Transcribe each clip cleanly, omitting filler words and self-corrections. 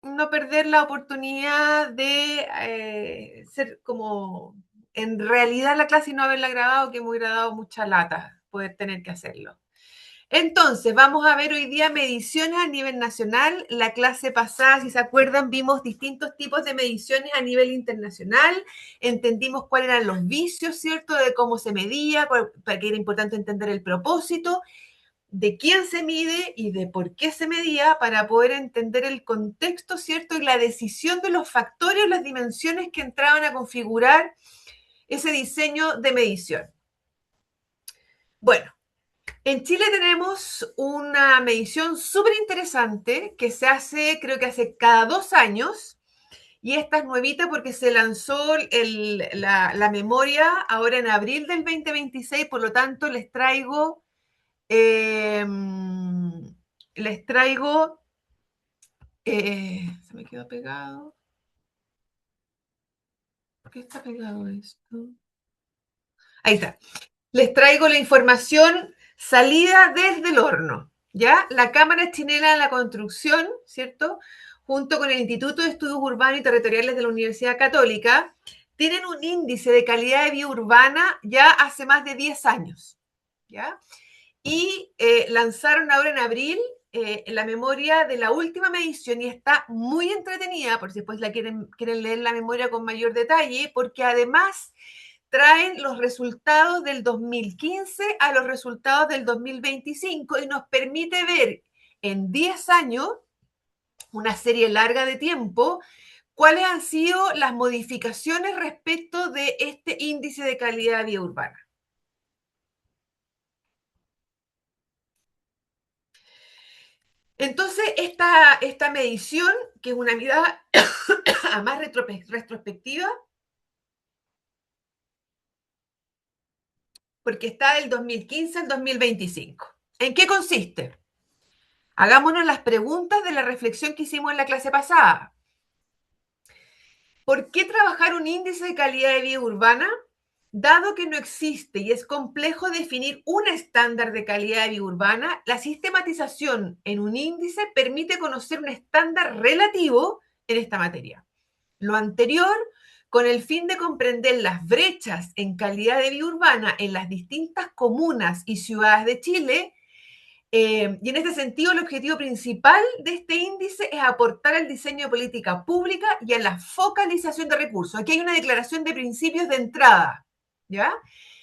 no perder la oportunidad de ser como en realidad la clase y no haberla grabado, que me hubiera dado mucha lata poder tener que hacerlo. Entonces, vamos a ver hoy día mediciones a nivel nacional. La clase pasada, si se acuerdan, vimos distintos tipos de mediciones a nivel internacional. Entendimos cuáles eran los vicios, ¿cierto? De cómo se medía, para que era importante entender el propósito, de quién se mide y de por qué se medía para poder entender el contexto, ¿cierto? Y la decisión de los factores, las dimensiones que entraban a configurar ese diseño de medición. Bueno, en Chile tenemos una medición súper interesante que se hace, creo que hace cada 2 años, y esta es nuevita porque se lanzó la memoria ahora en abril del 2026, por lo tanto eh, les traigo, se me quedó pegado, ¿por qué está pegado esto? Ahí está. Les traigo la información salida desde el horno, ¿ya? La Cámara Chilena de la Construcción, ¿cierto? Junto con el Instituto de Estudios Urbanos y Territoriales de la Universidad Católica, tienen un índice de calidad de vida urbana ya hace más de 10 años, ¿ya? Y lanzaron ahora en abril la memoria de la última medición y está muy entretenida, por si después quieren leer la memoria con mayor detalle, porque además traen los resultados del 2015 a los resultados del 2025 y nos permite ver en 10 años, una serie larga de tiempo, cuáles han sido las modificaciones respecto de este índice de calidad de vida urbana. Entonces, esta medición, que es una mirada a más retrospectiva, porque está del 2015 al 2025. ¿En qué consiste? Hagámonos las preguntas de la reflexión que hicimos en la clase pasada. ¿Por qué trabajar un índice de calidad de vida urbana? Dado que no existe y es complejo definir un estándar de calidad de vida urbana, la sistematización en un índice permite conocer un estándar relativo en esta materia. Lo anterior, con el fin de comprender las brechas en calidad de vida urbana en las distintas comunas y ciudades de Chile. Y en este sentido, el objetivo principal de este índice es aportar al diseño de política pública y a la focalización de recursos. Aquí hay una declaración de principios de entrada, ¿ya?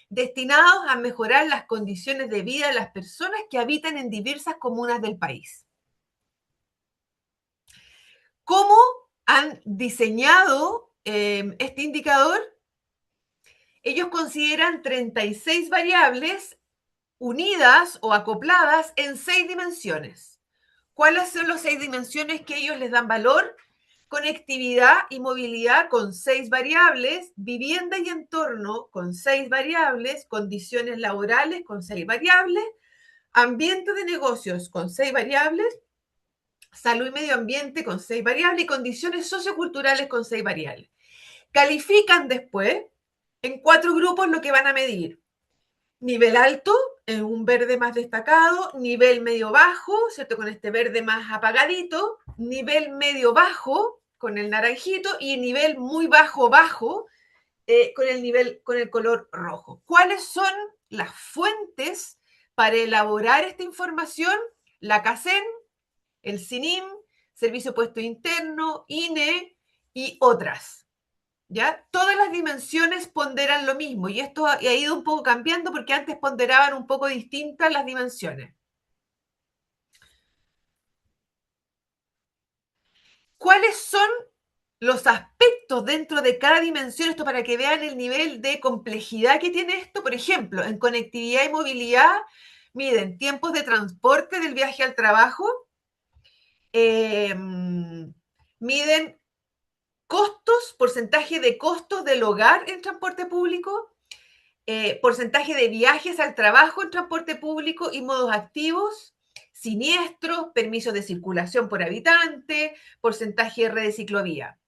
Destinados a mejorar las condiciones de vida de las personas que habitan en diversas comunas del país. ¿Cómo han diseñado este indicador? Ellos consideran 36 variables unidas o acopladas en 6 dimensiones. ¿Cuáles son las 6 dimensiones que ellos les dan valor? Conectividad y movilidad con 6 variables, vivienda y entorno con 6 variables, condiciones laborales con 6 variables, ambiente de negocios con 6 variables, salud y medio ambiente con 6 variables y condiciones socioculturales con 6 variables. Califican después en 4 grupos lo que van a medir. Nivel alto, un verde más destacado, nivel medio bajo, ¿cierto? Con este verde más apagadito, nivel medio bajo, con el naranjito, y nivel muy bajo, bajo, con el color rojo. ¿Cuáles son las fuentes para elaborar esta información? La CACEN, el CINIM, Servicio Puesto Interno, INE y otras. ¿Ya? Todas las dimensiones ponderan lo mismo y esto ha ido un poco cambiando porque antes ponderaban un poco distintas las dimensiones. ¿Cuáles son los aspectos dentro de cada dimensión? Esto para que vean el nivel de complejidad que tiene esto. Por ejemplo, en conectividad y movilidad, miden tiempos de transporte del viaje al trabajo, eh, miden costos, porcentaje de costos del hogar en transporte público, porcentaje de viajes al trabajo en transporte público y modos activos, siniestros, permisos de circulación por habitante, porcentaje de red de ciclovía.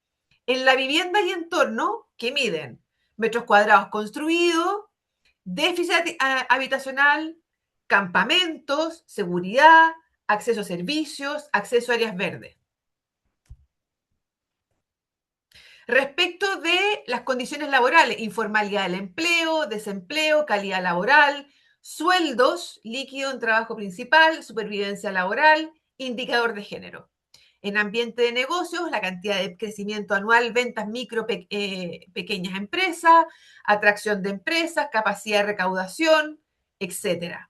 En la vivienda y entorno, ¿qué miden? Metros cuadrados construidos, déficit habitacional, campamentos, seguridad, acceso a servicios, acceso a áreas verdes. Respecto de las condiciones laborales, informalidad del empleo, desempleo, calidad laboral, sueldos, líquido en trabajo principal, supervivencia laboral, indicador de género. En ambiente de negocios, la cantidad de crecimiento anual, ventas micro, pequeñas empresas, atracción de empresas, capacidad de recaudación, etcétera.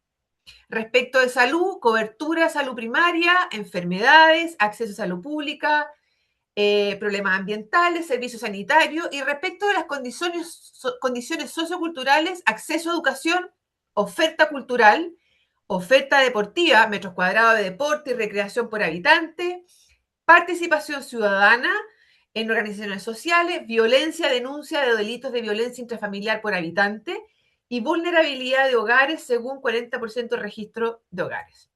Respecto de salud, cobertura de salud primaria, enfermedades, acceso a salud pública, problemas ambientales, servicios sanitarios y respecto de las condiciones socioculturales, acceso a educación, oferta cultural, oferta deportiva, metros cuadrados de deporte y recreación por habitante, participación ciudadana en organizaciones sociales, violencia, denuncia de delitos de violencia intrafamiliar por habitante y vulnerabilidad de hogares según 40% de registro de hogares.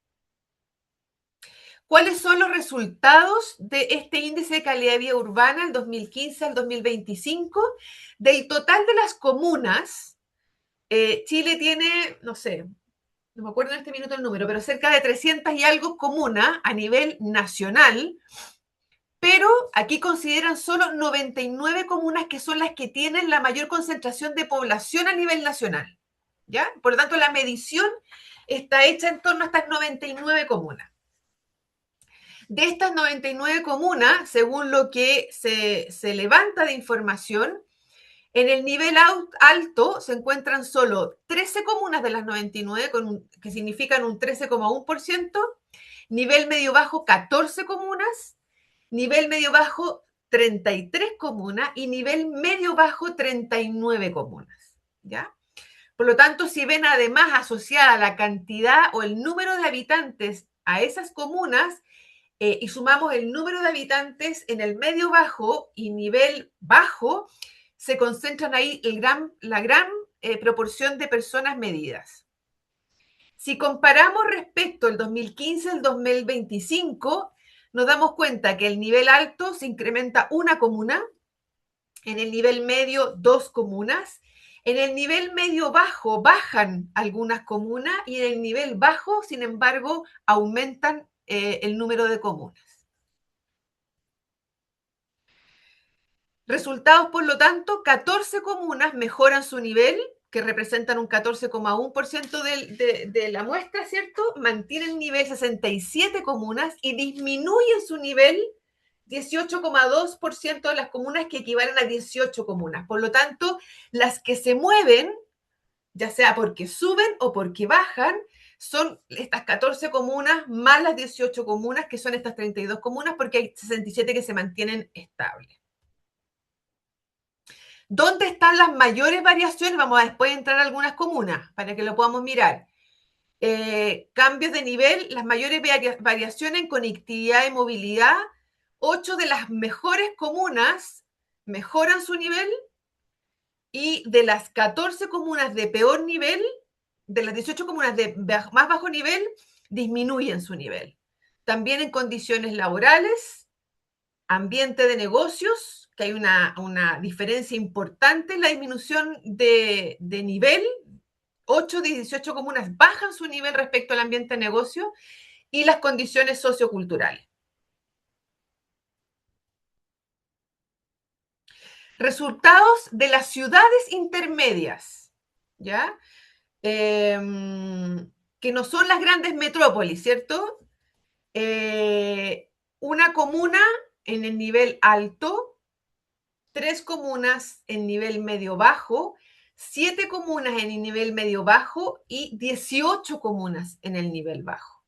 ¿Cuáles son los resultados de este índice de calidad de vida urbana del 2015 al 2025? Del total de las comunas, Chile tiene, no sé, no me acuerdo en este minuto el número, pero cerca de 300 y algo comunas a nivel nacional, pero aquí consideran solo 99 comunas que son las que tienen la mayor concentración de población a nivel nacional, ¿ya? Por lo tanto, la medición está hecha en torno a estas 99 comunas. De estas 99 comunas, según lo que se levanta de información, en el nivel alto se encuentran solo 13 comunas de las 99, que significan un 13,1%, nivel medio bajo 14 comunas, nivel medio bajo 33 comunas y nivel medio bajo 39 comunas. ¿Ya? Por lo tanto, si ven además asociada la cantidad o el número de habitantes a esas comunas, y sumamos el número de habitantes en el medio bajo y nivel bajo, se concentran ahí la gran proporción de personas medidas. Si comparamos respecto al 2015 al 2025, nos damos cuenta que el nivel alto se incrementa una comuna, en el nivel medio 2 comunas, en el nivel medio bajo bajan algunas comunas y en el nivel bajo, sin embargo, aumentan el número de comunas. Resultados, por lo tanto, 14 comunas mejoran su nivel, que representan un 14,1% de la muestra, ¿cierto? Mantienen nivel 67 comunas y disminuyen su nivel 18,2% de las comunas, que equivalen a 18 comunas. Por lo tanto, las que se mueven, ya sea porque suben o porque bajan, son estas 14 comunas más las 18 comunas, que son estas 32 comunas, porque hay 67 que se mantienen estables. ¿Dónde están las mayores variaciones? Vamos a después entrar a algunas comunas para que lo podamos mirar. Cambios de nivel, las mayores variaciones en conectividad y movilidad. 8 de las mejores comunas mejoran su nivel y de las 14 comunas de peor nivel, de las 18 comunas de más bajo nivel, disminuyen su nivel. También en condiciones laborales, ambiente de negocios, que hay una diferencia importante en la disminución de nivel. 8 de 18 comunas bajan su nivel respecto al ambiente de negocio y las condiciones socioculturales. Resultados de las ciudades intermedias, ¿ya? Que no son las grandes metrópolis, ¿cierto? Una comuna en el nivel alto, 3 comunas en nivel medio-bajo, 7 comunas en el nivel medio-bajo y 18 comunas en el nivel bajo.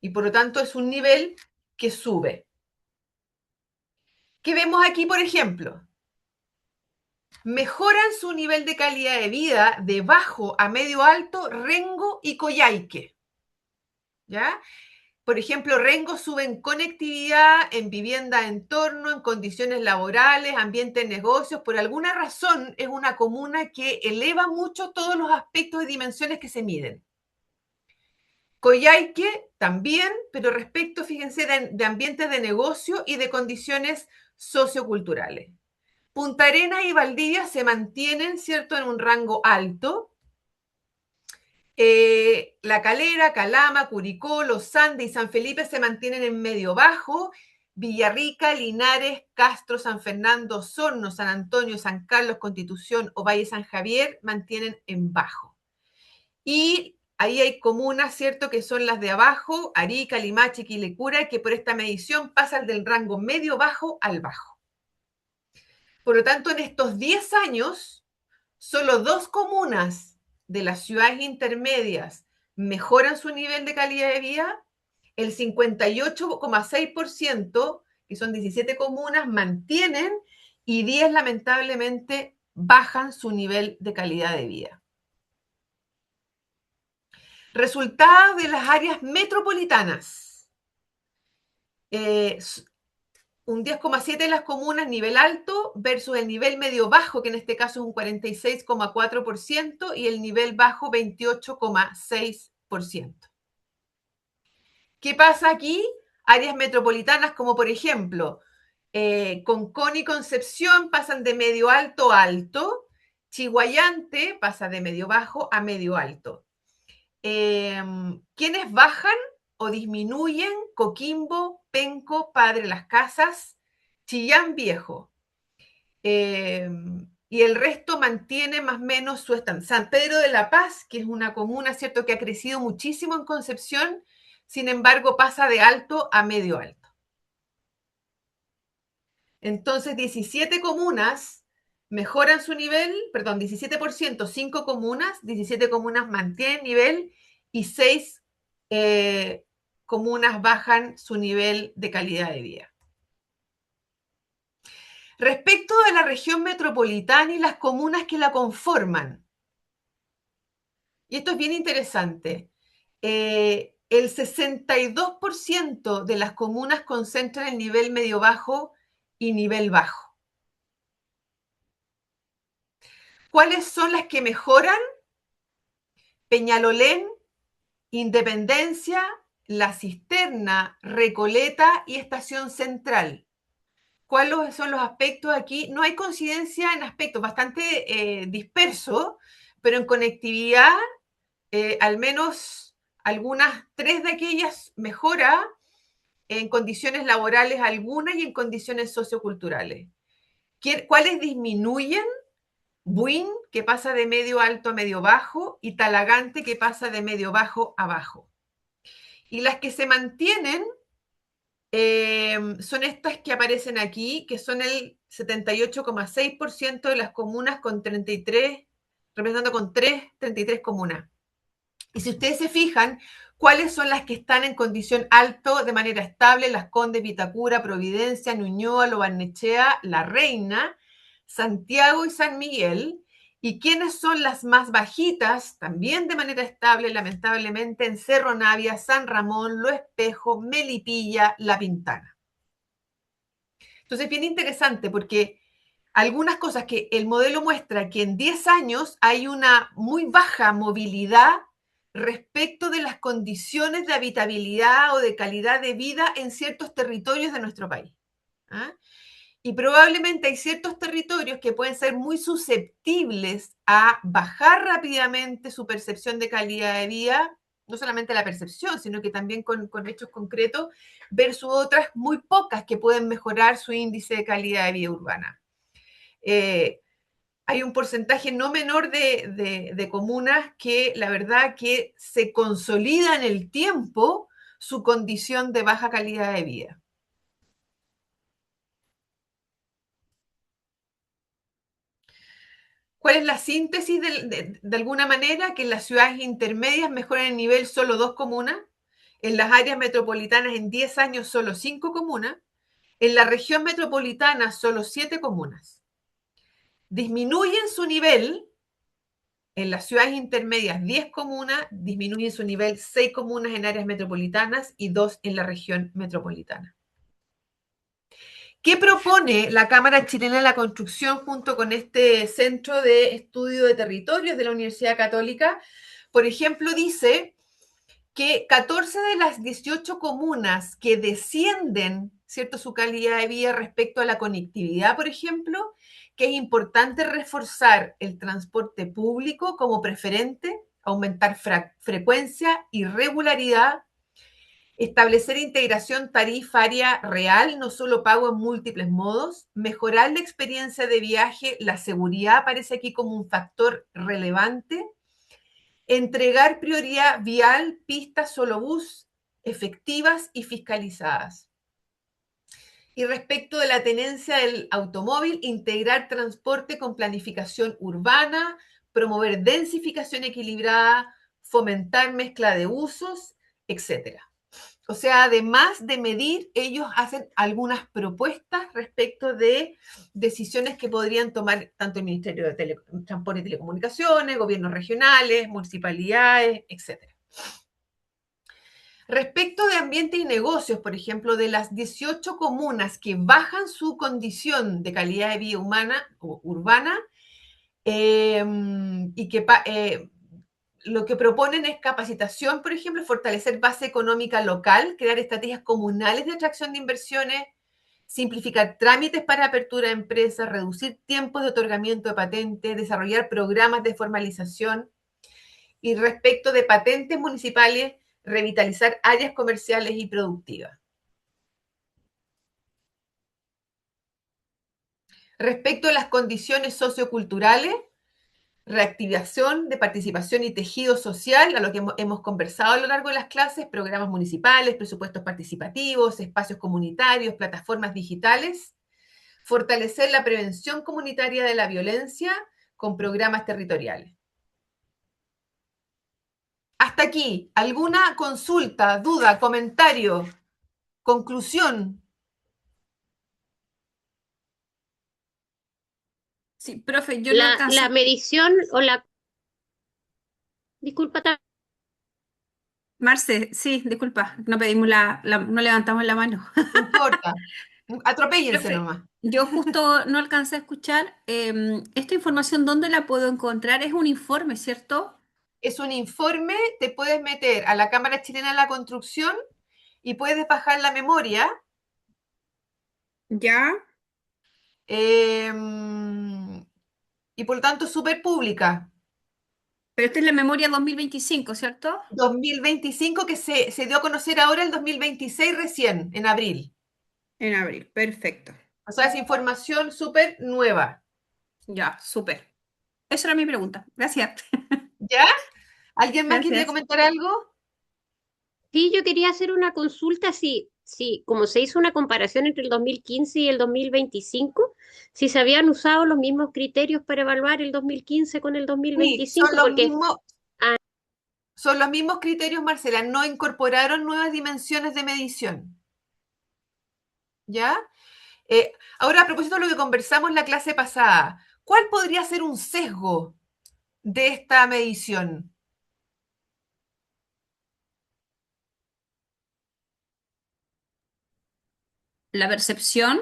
Y por lo tanto es un nivel que sube. ¿Qué vemos aquí, por ejemplo? Mejoran su nivel de calidad de vida de bajo a medio alto Rengo y Coyhaique. ¿Ya? Por ejemplo, Rengo sube en conectividad, en vivienda de entorno, en condiciones laborales, ambiente de negocios. Por alguna razón es una comuna que eleva mucho todos los aspectos y dimensiones que se miden. Coyhaique también, pero respecto, fíjense, de ambientes de negocio y de condiciones socioculturales. Punta Arenas y Valdivia se mantienen, ¿cierto?, en un rango alto. La Calera, Calama, Curicó, Los Andes y San Felipe se mantienen en medio bajo. Villarrica, Linares, Castro, San Fernando, Osorno, San Antonio, San Carlos, Constitución o Valle San Javier mantienen en bajo. Y ahí hay comunas, ¿cierto?, que son las de abajo, Arica, Limache, Quilicura, que por esta medición pasan del rango medio-bajo al bajo. Por lo tanto, en estos 10 años, solo 2 comunas de las ciudades intermedias mejoran su nivel de calidad de vida, el 58,6%, que son 17 comunas, mantienen y 10 lamentablemente bajan su nivel de calidad de vida. Resultados de las áreas metropolitanas. Un 10,7% de las comunas nivel alto versus el nivel medio bajo, que en este caso es un 46,4%, y el nivel bajo 28,6%. ¿Qué pasa aquí? Áreas metropolitanas como por ejemplo Concón y Concepción pasan de medio alto a alto, Chiguayante pasa de medio bajo a medio alto. ¿Quiénes bajan o disminuyen? Coquimbo, Penco, Padre Las Casas, Chillán Viejo. Y el resto mantiene más o menos su stand. San Pedro de la Paz, que es una comuna, ¿cierto?, que ha crecido muchísimo en Concepción, sin embargo pasa de alto a medio alto. Entonces, 17 comunas mejoran su nivel, perdón, 17%, 5 comunas, 17 comunas mantienen nivel y 6 comunas bajan su nivel de calidad de vida. Respecto de la región metropolitana y las comunas que la conforman, y esto es bien interesante, el 62% de las comunas concentran el nivel medio-bajo y nivel bajo. ¿Cuáles son las que mejoran? Peñalolén, Independencia, La Cisterna, Recoleta y Estación Central. ¿Cuáles son los aspectos aquí? No hay coincidencia en aspectos bastante dispersos, pero en conectividad, al menos algunas 3 de aquellas mejora, en condiciones laborales algunas y en condiciones socioculturales. ¿Cuáles disminuyen? Buin, que pasa de medio alto a medio bajo, y Talagante, que pasa de medio bajo a bajo. Y las que se mantienen son estas que aparecen aquí, que son el 78,6% de las comunas con 33, representando con 33 comunas. Y si ustedes se fijan, ¿cuáles son las que están en condición alto de manera estable? Las Condes, Vitacura, Providencia, Ñuñoa, Lo Barnechea, La Reina, Santiago y San Miguel. ¿Y quiénes son las más bajitas? También de manera estable, lamentablemente, en Cerro Navia, San Ramón, Lo Espejo, Melipilla, La Pintana. Entonces, bien interesante porque algunas cosas que el modelo muestra que en 10 años hay una muy baja movilidad respecto de las condiciones de habitabilidad o de calidad de vida en ciertos territorios de nuestro país. ¿Ah? Y probablemente hay ciertos territorios que pueden ser muy susceptibles a bajar rápidamente su percepción de calidad de vida, no solamente la percepción, sino que también con hechos concretos, versus otras muy pocas que pueden mejorar su índice de calidad de vida urbana. Hay un porcentaje no menor de comunas que la verdad que se consolida en el tiempo su condición de baja calidad de vida. ¿Cuál es la síntesis de alguna manera? Que en las ciudades intermedias mejoran el nivel solo 2 comunas, en las áreas metropolitanas en 10 años solo 5 comunas, en la región metropolitana solo 7 comunas. Disminuyen su nivel en las ciudades intermedias 10 comunas, disminuyen su nivel 6 comunas en áreas metropolitanas y 2 en la región metropolitana. ¿Qué propone la Cámara Chilena de la Construcción junto con este Centro de Estudio de Territorios de la Universidad Católica? Por ejemplo, dice que 14 de las 18 comunas que descienden, ¿cierto?, su calidad de vida respecto a la conectividad, por ejemplo, que es importante reforzar el transporte público como preferente, aumentar frecuencia y regularidad, Establecer integración tarifaria real, no solo pago en múltiples modos. Mejorar la experiencia de viaje, la seguridad aparece aquí como un factor relevante. Entregar prioridad vial, pistas solo bus, efectivas y fiscalizadas. Y respecto de la tenencia del automóvil, integrar transporte con planificación urbana, promover densificación equilibrada, fomentar mezcla de usos, etcétera. O sea, además de medir, ellos hacen algunas propuestas respecto de decisiones que podrían tomar tanto el Ministerio de Transporte y Telecomunicaciones, gobiernos regionales, municipalidades, etcétera. Respecto de ambiente y negocios, por ejemplo, de las 18 comunas que bajan su condición de calidad de vida humana o urbana, y que lo que proponen es capacitación, por ejemplo, fortalecer base económica local, crear estrategias comunales de atracción de inversiones, simplificar trámites para apertura de empresas, reducir tiempos de otorgamiento de patentes, desarrollar programas de formalización. Y respecto de patentes municipales, revitalizar áreas comerciales y productivas. Respecto a las condiciones socioculturales, reactivación de participación y tejido social, a lo que hemos conversado a lo largo de las clases, programas municipales, presupuestos participativos, espacios comunitarios, plataformas digitales, fortalecer la prevención comunitaria de la violencia con programas territoriales. Hasta aquí, ¿alguna consulta, duda, comentario, conclusión? Sí, profe, yo no alcancé. La medición o la... Disculpa, Marce, sí, disculpa, no pedimos no levantamos la mano. No importa, atropéllense Profe, nomás. yo justo no alcancé a escuchar. Esta información, ¿dónde la puedo encontrar? Es un informe, ¿cierto? Es un informe, te puedes meter a la Cámara Chilena de la Construcción y puedes bajar la memoria. Ya. eh, y por lo tanto súper pública. Pero esta es la memoria 2025, ¿cierto? 2025 que se dio a conocer ahora el 2026 recién, en abril. En abril, perfecto. O sea, es información súper nueva. Ya, súper. Esa era mi pregunta. Gracias. ¿Ya? ¿Alguien más quería Gracias. comentar algo? sí, yo quería hacer una consulta, si como se hizo una comparación entre el 2015 y el 2025, si se habían usado los mismos criterios para evaluar el 2015 con el Sí, 2025, porque son los mismos criterios, Marcela. No incorporaron nuevas dimensiones de medición. ¿Ya? Ahora, a propósito de lo que conversamos en la clase pasada, ¿cuál podría ser un sesgo de esta medición? La percepción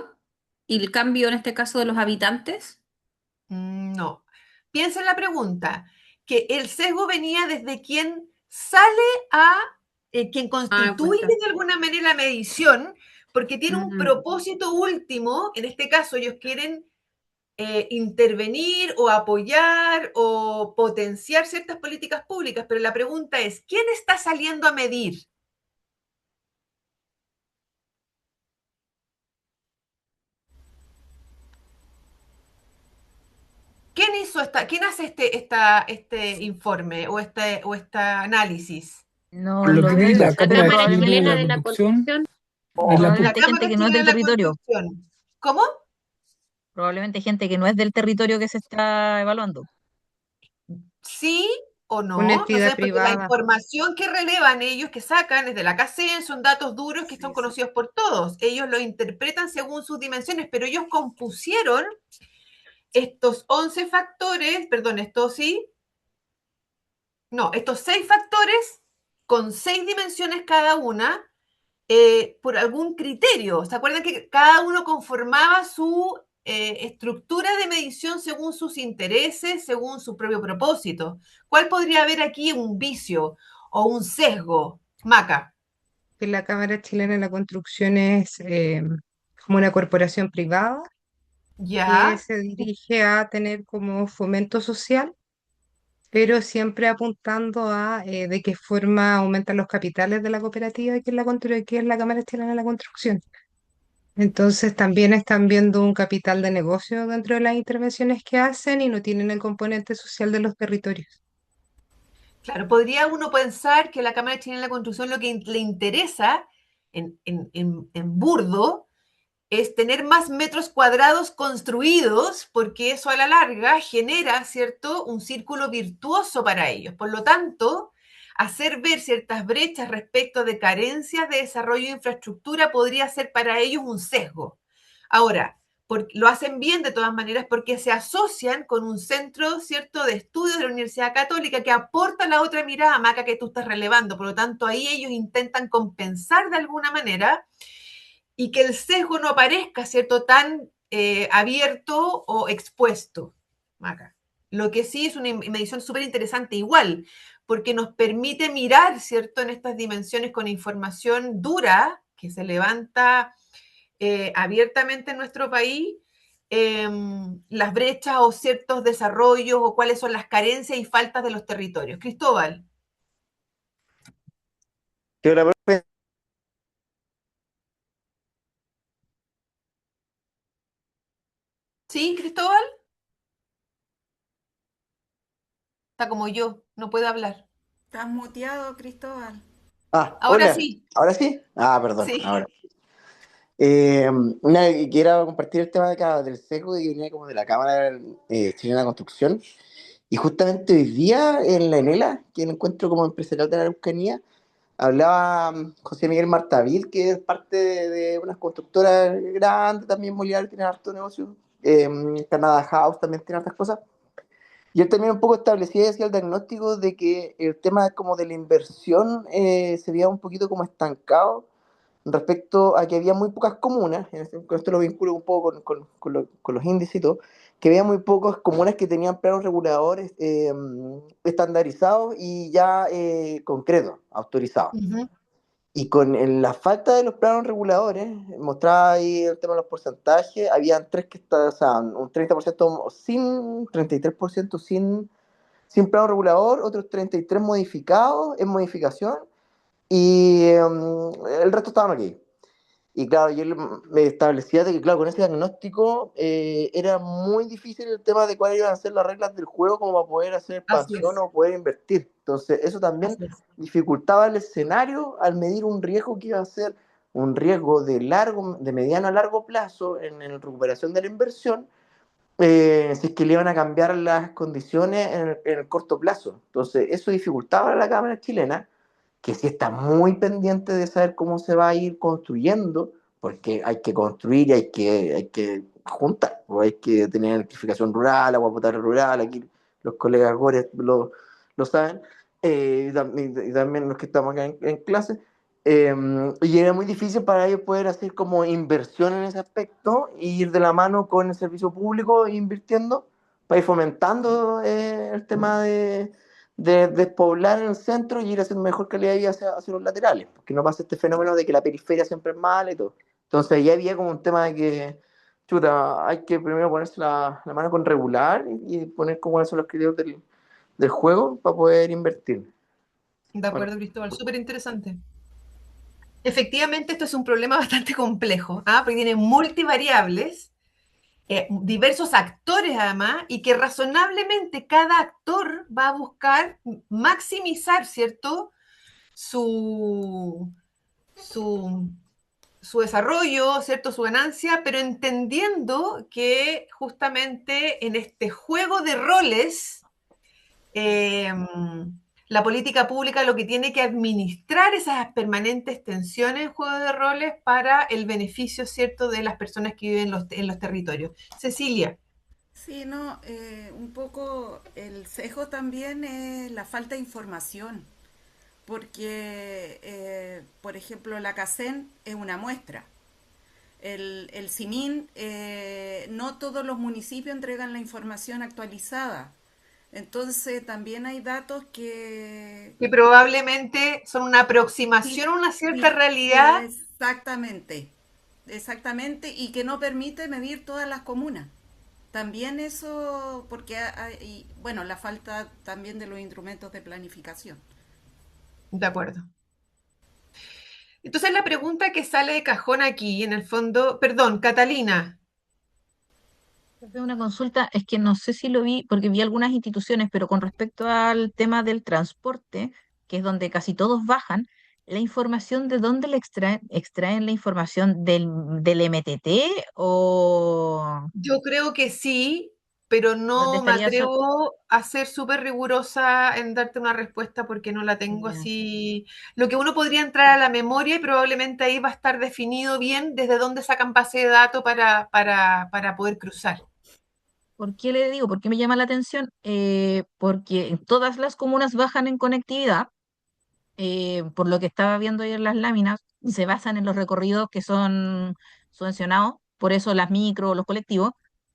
y el cambio en este caso de los habitantes. No. Piensa en la pregunta, que el sesgo venía desde quien sale a, quien Ah, en constituye cuenta. de alguna manera la medición, porque tiene un Ujú. propósito último, en este caso ellos quieren intervenir o apoyar o potenciar ciertas políticas públicas, pero la pregunta es, ¿quién está saliendo a medir? ¿Quién hace este informe o este análisis? Por lo que vi, la la Cámara Cámara Chilena de Chilena la de la Construcción Construcción, es la La PUC. Probablemente gente Cámara que no es Chilena del de la territorio, Construcción. ¿Cómo? probablemente gente que no es del territorio que se está evaluando. Sí o Una no, no entidad sé, porque la privada. información que relevan ellos, que sacan desde la CACEN, son datos duros que son conocidos por todos. Ellos lo interpretan según sus dimensiones, pero ellos compusieron estos 11 factores, perdón, estos sí, no, estos 6 factores con 6 dimensiones cada una, por algún criterio. ¿Se acuerdan que cada uno conformaba su estructura de medición según sus intereses, según su propio propósito? ¿Cuál podría haber aquí un vicio o un sesgo? Maca, Que la Cámara Chilena de la Construcción es como una corporación privada que ¿ya? se dirige a tener como fomento social. pero siempre apuntando a de qué forma aumentan los capitales de la cooperativa, que es la Cámara Chilena de la Construcción. Entonces también están viendo un capital de negocio dentro de las intervenciones que hacen y no tienen el componente social de los territorios. Claro, podría uno pensar que la Cámara Chilena de la Construcción lo que le interesa en burdo es tener más metros cuadrados construidos, porque eso a la larga genera, ¿cierto?, un círculo virtuoso para ellos. Por lo tanto, hacer ver ciertas brechas respecto de carencias de desarrollo de infraestructura podría ser para ellos un sesgo. Ahora, lo hacen bien de todas maneras porque se asocian con un centro, ¿cierto?, de estudios de la Universidad Católica que aporta la otra mirada, Maca, que tú estás relevando. Por lo tanto, ahí ellos intentan compensar de alguna manera y que el sesgo no aparezca, ¿cierto?, tan abierto o expuesto, Maca. Lo que sí es una medición súper interesante igual, porque nos permite mirar, ¿cierto?, en estas dimensiones con información dura que se levanta abiertamente en nuestro país, las brechas o ciertos desarrollos o cuáles son las carencias y faltas de los territorios. Cristóbal. Que la profe, ¿Sí, Cristóbal? Está como yo, no puede hablar. Estás muteado, Cristóbal. Ahora hola, sí, ¿ahora sí? Perdón, sí. ahora. Nada, y quiero compartir el tema de acá, del sesgo que venía como de la Cámara Chilena de Construcción. Y justamente hoy día en la ENELA, que lo encuentro como empresarial de la Araucanía, hablaba José Miguel Martavid, que es parte de unas constructoras grandes, también Moliar, tiene harto negocio. Canada House también tiene hartas cosas. Y él también un poco establecía y decía el diagnóstico de que el tema como de la inversión se veía un poquito como estancado respecto a que había muy pocas comunas, con esto lo vinculo un poco con los índices y todo, que había muy pocas comunas que tenían planos reguladores estandarizados y ya concretos, autorizados. Ujú. Y con la falta de los planos reguladores, mostraba ahí el tema de los porcentajes, habían tres que estaban, o sea, un 30% sin, 33% sin plano regulador, otros 33 modificados en modificación, y el resto estaban aquí. Y claro, yo me establecía de que, claro, con ese diagnóstico era muy difícil el tema de cuáles iban a ser las reglas del juego como para poder hacer Así expansión es, o poder invertir. Entonces, eso también así es. dificultaba el escenario al medir un riesgo que iba a ser un riesgo de mediano a largo plazo en la recuperación de la inversión, si es que le iban a cambiar las condiciones en el corto plazo. Entonces, eso dificultaba a la Cámara chilena, que sí está muy pendiente de saber cómo se va a ir construyendo, porque hay que construir y hay que juntar, o hay que tener electrificación rural, agua potable rural, aquí los colegas Gores lo saben, y también los que estamos acá en clase. Y era muy difícil para ellos poder hacer como inversión en ese aspecto e ir de la mano con el servicio público invirtiendo para ir fomentando el tema de despoblar en el centro y ir haciendo mejor calidad de vida hacia los laterales, porque no pasa este fenómeno de que la periferia siempre es mala y todo. Entonces ya había como un tema de que, chuta, hay que primero ponerse la mano con regular y poner como cuáles son los criterios del juego para poder invertir. De Bueno, acuerdo, Cristóbal, súper interesante. Efectivamente, esto es un problema bastante complejo, porque tiene multivariables, diversos actores además, y que razonablemente cada actor va a buscar maximizar, ¿cierto?, su, su, su desarrollo, ¿cierto?, su ganancia, pero entendiendo que justamente en este juego de roles, eh, la política pública lo que tiene que administrar esas permanentes tensiones en juego de roles para el beneficio, ¿cierto?, de las personas que viven en los territorios. Cecilia. Sí, no, un poco el sesgo también es la falta de información, porque, por ejemplo, la CACEN es una muestra. El CIMIN, no todos los municipios entregan la información actualizada. Entonces, también hay datos que... Que probablemente son una Sí, aproximación a una cierta realidad. exactamente, exactamente, y que no permite medir todas las comunas. También eso, porque hay, bueno, la falta también de los instrumentos de planificación. De acuerdo. Entonces la pregunta que sale de cajón aquí, en el fondo, perdón, Catalina. Hacer una consulta, es que no sé si lo vi, porque vi algunas instituciones, pero con respecto al tema del transporte, que es donde casi todos bajan, la información de dónde le extraen la información del MTT o Yo creo que sí, pero dónde no me estaría eso. atrevo a ser súper rigurosa en darte una respuesta porque no la tengo Ya. así. Lo que uno podría entrar a la memoria y probablemente ahí va a estar definido bien desde dónde sacan base de datos para poder cruzar. ¿Por qué le digo? ¿Por qué me llama la atención? Porque todas las comunas bajan en conectividad, por lo que estaba viendo ayer en las láminas, se basan en los recorridos que son subvencionados, por eso las micro, los colectivos,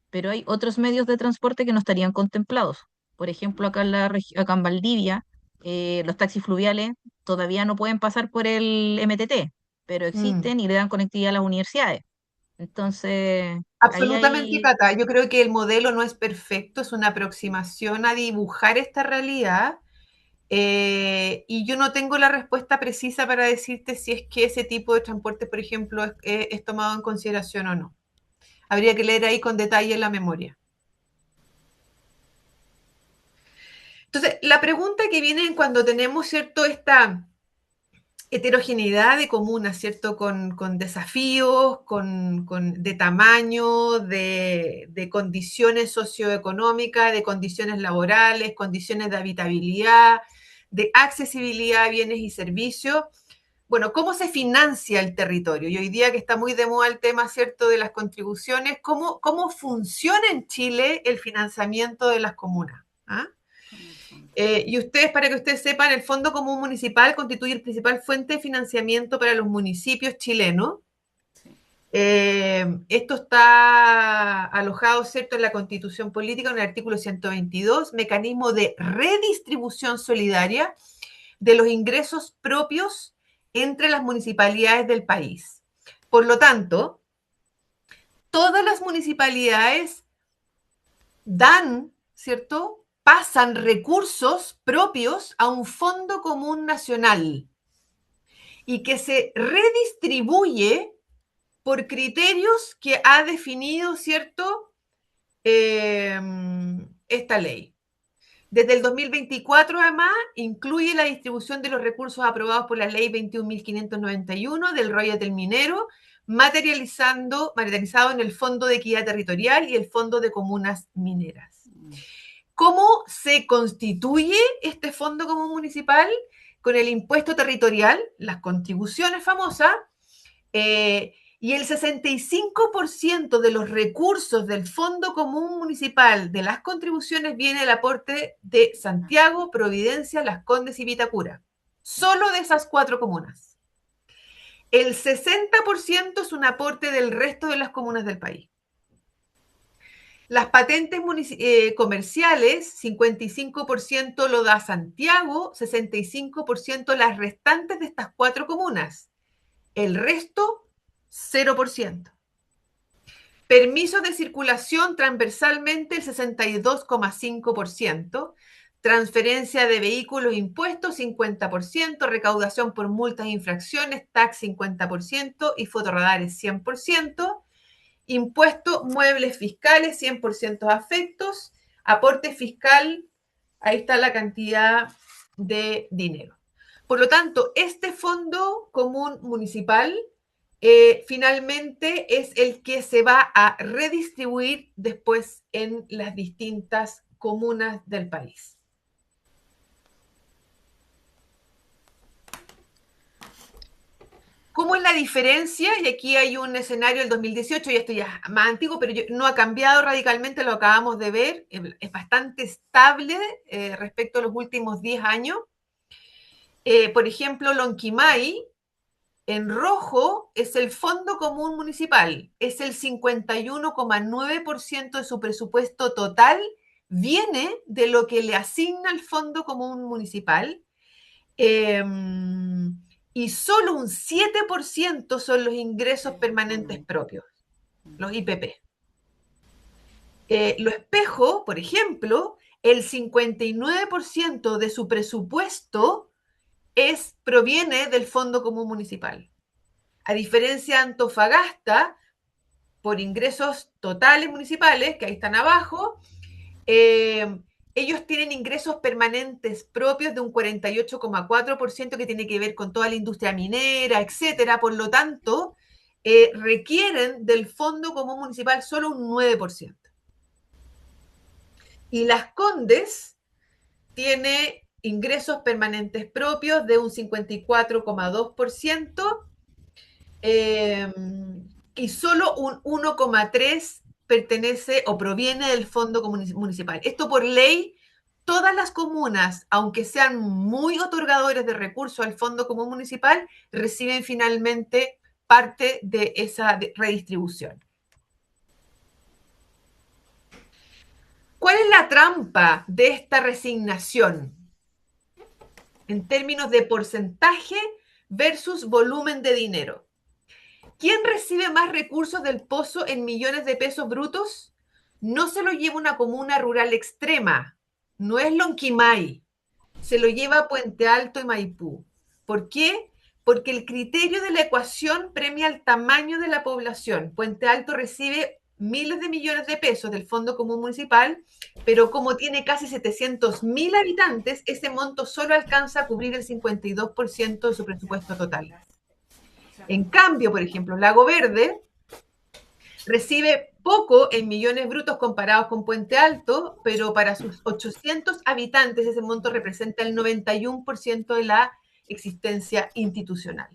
pero hay otros medios de transporte que no estarían contemplados. Por ejemplo, acá acá en Valdivia, los taxis fluviales todavía no pueden pasar por el MTT, pero Mm. existen y le dan conectividad a las universidades. Entonces, ahí Absolutamente, hay. Cata. Yo creo que el modelo no es perfecto, es una aproximación a dibujar esta realidad. Y yo no tengo la respuesta precisa para decirte si es que ese tipo de transporte, por ejemplo, es tomado en consideración o no. Habría que leer ahí con detalle la memoria. Entonces, la pregunta que viene cuando tenemos, ¿cierto?, esta heterogeneidad de comunas, ¿cierto?, con desafíos, de tamaño, de condiciones socioeconómicas, de condiciones laborales, condiciones de habitabilidad, de accesibilidad a bienes y servicios. Bueno, ¿cómo se financia el territorio? Y hoy día que está muy de moda el tema, ¿cierto?, de las contribuciones, ¿cómo funciona en Chile el financiamiento de las comunas? ¿Ah? Con el fondo. Y ustedes, para que ustedes sepan, el Fondo Común Municipal constituye la principal fuente de financiamiento para los municipios chilenos. Sí. Esto está alojado, ¿cierto?, en la Constitución Política, en el artículo 122, mecanismo de redistribución solidaria de los ingresos propios entre las municipalidades del país. Por lo tanto, todas las municipalidades dan, ¿cierto?, pasan recursos propios a un fondo común nacional y que se redistribuye por criterios que ha definido, ¿cierto?, esta ley. Desde el 2024, además, incluye la distribución de los recursos aprobados por la ley 21.591 del Royal Minero, materializado en el Fondo de Equidad Territorial y el Fondo de Comunas Mineras. ¿Cómo se constituye este Fondo Común Municipal? Con el impuesto territorial, las contribuciones famosas, y el 65% de los recursos del Fondo Común Municipal de las contribuciones viene del aporte de Santiago, Providencia, Las Condes y Vitacura. Solo de esas 4 comunas. El 60% es un aporte del resto de las comunas del país. Las patentes comerciales, 55% lo da Santiago, 65% las restantes de estas 4 comunas. El resto, 0%. Permisos de circulación transversalmente, el 62,5%. Transferencia de vehículos, impuestos, 50%. Recaudación por multas e infracciones, TAC, 50%. Y fotorradares, 100%. Impuesto, muebles fiscales, 100% afectos. Aporte fiscal, ahí está la cantidad de dinero. Por lo tanto, este Fondo Común Municipal finalmente es el que se va a redistribuir después en las distintas comunas del país. ¿Cómo es la diferencia? Y aquí hay un escenario del 2018, y esto ya es más antiguo, pero no ha cambiado radicalmente, lo acabamos de ver, es bastante estable respecto a los últimos 10 años. Por ejemplo, Lonquimay, en rojo, es el Fondo Común Municipal, es el 51,9% de su presupuesto total, viene de lo que le asigna el Fondo Común Municipal. Y solo un 7% son los ingresos permanentes propios, los IPP. Lo Espejo, por ejemplo, el 59% de su presupuesto proviene del Fondo Común Municipal. A diferencia de Antofagasta, por ingresos totales municipales, que ahí están abajo, ellos tienen ingresos permanentes propios de un 48,4% que tiene que ver con toda la industria minera, etcétera. Por lo tanto, requieren del Fondo Común Municipal solo un 9%. Y Las Condes tiene ingresos permanentes propios de un 54,2%, y solo un 1,3% pertenece o proviene del Fondo Municipal. Esto por ley, todas las comunas, aunque sean muy otorgadores de recursos al Fondo Común Municipal, reciben finalmente parte de esa redistribución. ¿Cuál es la trampa de esta resignación en términos de porcentaje versus volumen de dinero? ¿Quién recibe más recursos del pozo en millones de pesos brutos? No se lo lleva una comuna rural extrema, no es Lonquimay, se lo lleva Puente Alto y Maipú. ¿Por qué? Porque el criterio de la ecuación premia el tamaño de la población. Puente Alto recibe miles de millones de pesos del Fondo Común Municipal, pero como tiene casi 700.000 habitantes, ese monto solo alcanza a cubrir el 52% de su presupuesto total. En cambio, por ejemplo, Lago Verde recibe poco en millones brutos comparados con Puente Alto, pero para sus 800 habitantes ese monto representa el 91% de la existencia institucional.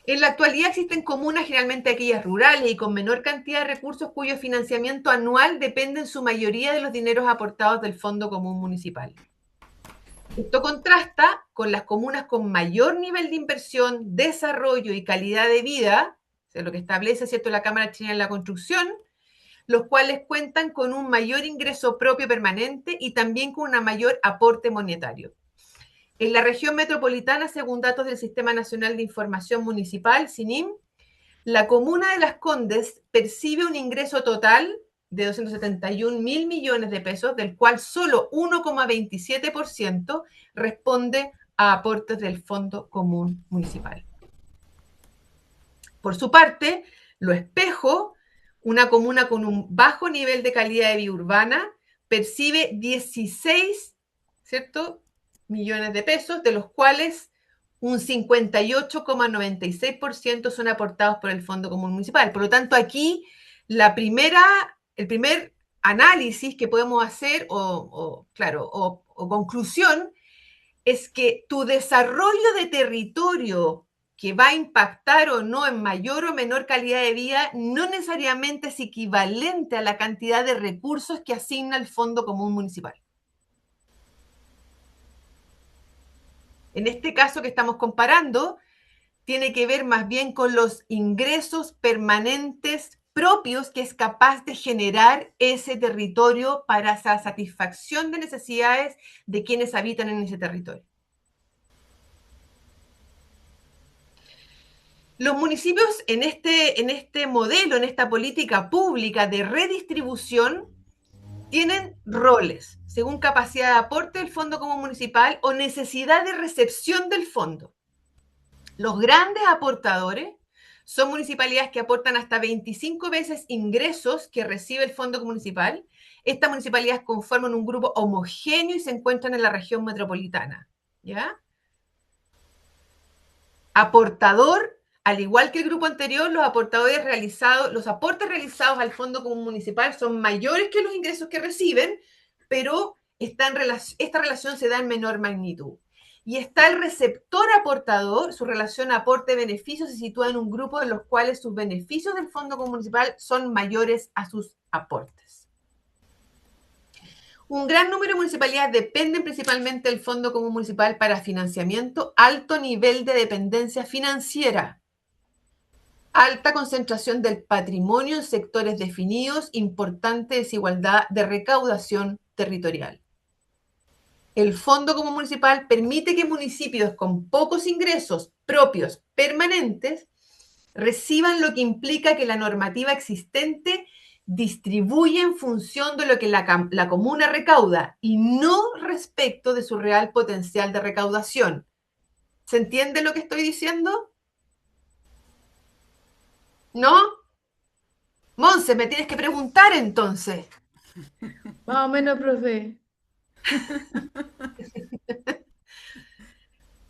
En la actualidad existen comunas, generalmente aquellas rurales y con menor cantidad de recursos, cuyo financiamiento anual depende en su mayoría de los dineros aportados del Fondo Común Municipal. Esto contrasta con las comunas con mayor nivel de inversión, desarrollo y calidad de vida, o sea, lo que establece, ¿cierto?, la Cámara Chilena de la Construcción, los cuales cuentan con un mayor ingreso propio permanente y también con un mayor aporte monetario. En la región metropolitana, según datos del Sistema Nacional de Información Municipal, SINIM, la comuna de Las Condes percibe un ingreso total de 271.000 millones de pesos, del cual solo 1,27% responde a aportes del Fondo Común Municipal. Por su parte, Lo Espejo, una comuna con un bajo nivel de calidad de vida urbana, percibe 16, ¿cierto?, millones de pesos, de los cuales un 58,96% son aportados por el Fondo Común Municipal. Por lo tanto, aquí el primer análisis que podemos hacer o conclusión es que tu desarrollo de territorio que va a impactar o no en mayor o menor calidad de vida no necesariamente es equivalente a la cantidad de recursos que asigna el Fondo Común Municipal. En este caso que estamos comparando, tiene que ver más bien con los ingresos permanentes propios que es capaz de generar ese territorio para esa satisfacción de necesidades de quienes habitan en ese territorio. Los municipios en este modelo, en esta política pública de redistribución, tienen roles según capacidad de aporte del Fondo Común Municipal o necesidad de recepción del fondo. Los grandes aportadores son municipalidades que aportan hasta 25 veces ingresos que recibe el Fondo Municipal. Estas municipalidades conforman un grupo homogéneo y se encuentran en la región metropolitana, ¿ya? Aportador, al igual que el grupo anterior, los aportes realizados al Fondo Común Municipal son mayores que los ingresos que reciben, pero esta relación se da en menor magnitud. Y está el receptor aportador, su relación aporte-beneficio se sitúa en un grupo de los cuales sus beneficios del Fondo Común Municipal son mayores a sus aportes. Un gran número de municipalidades dependen principalmente del Fondo Común Municipal para financiamiento, alto nivel de dependencia financiera, alta concentración del patrimonio en sectores definidos, importante desigualdad de recaudación territorial. El Fondo Común Municipal permite que municipios con pocos ingresos propios permanentes reciban lo que implica que la normativa existente distribuye en función de lo que la comuna recauda y no respecto de su real potencial de recaudación. ¿Se entiende lo que estoy diciendo? ¿No? Monse, me tienes que preguntar entonces. Más o menos, profe.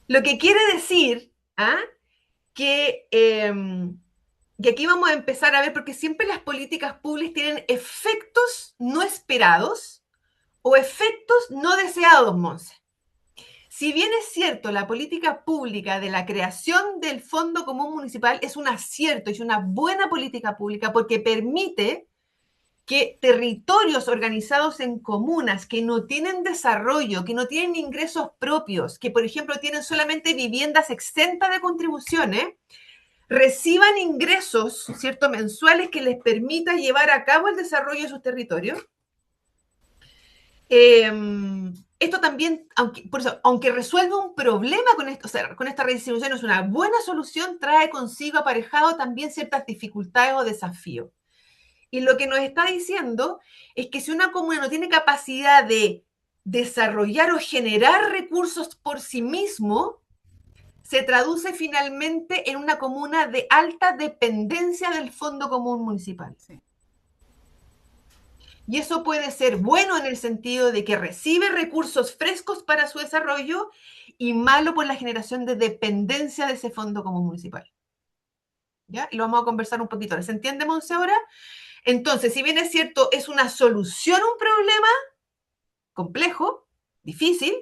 Lo que quiere decir, ¿ah? que, y aquí vamos a empezar a ver, porque siempre las políticas públicas tienen efectos no esperados o efectos no deseados, Monse. Si bien es cierto, la política pública de la creación del Fondo Común Municipal es un acierto, es una buena política pública porque permite que territorios organizados en comunas que no tienen desarrollo, que no tienen ingresos propios, que por ejemplo tienen solamente viviendas exentas de contribuciones, reciban ingresos, ¿cierto?, mensuales que les permita llevar a cabo el desarrollo de sus territorios. Esto también, por eso, aunque resuelve un problema con esto, o sea, con esta redistribución, es una buena solución, trae consigo aparejado también ciertas dificultades o desafíos. Y lo que nos está diciendo es que si una comuna no tiene capacidad de desarrollar o generar recursos por sí mismo, se traduce finalmente en una comuna de alta dependencia del Fondo Común Municipal. Sí. Y eso puede ser bueno en el sentido de que recibe recursos frescos para su desarrollo y malo por la generación de dependencia de ese Fondo Común Municipal. ¿Ya? Y lo vamos a conversar un poquito. ¿Se entiende, Monse, ahora? Entonces, si bien es cierto, es una solución a un problema complejo, difícil,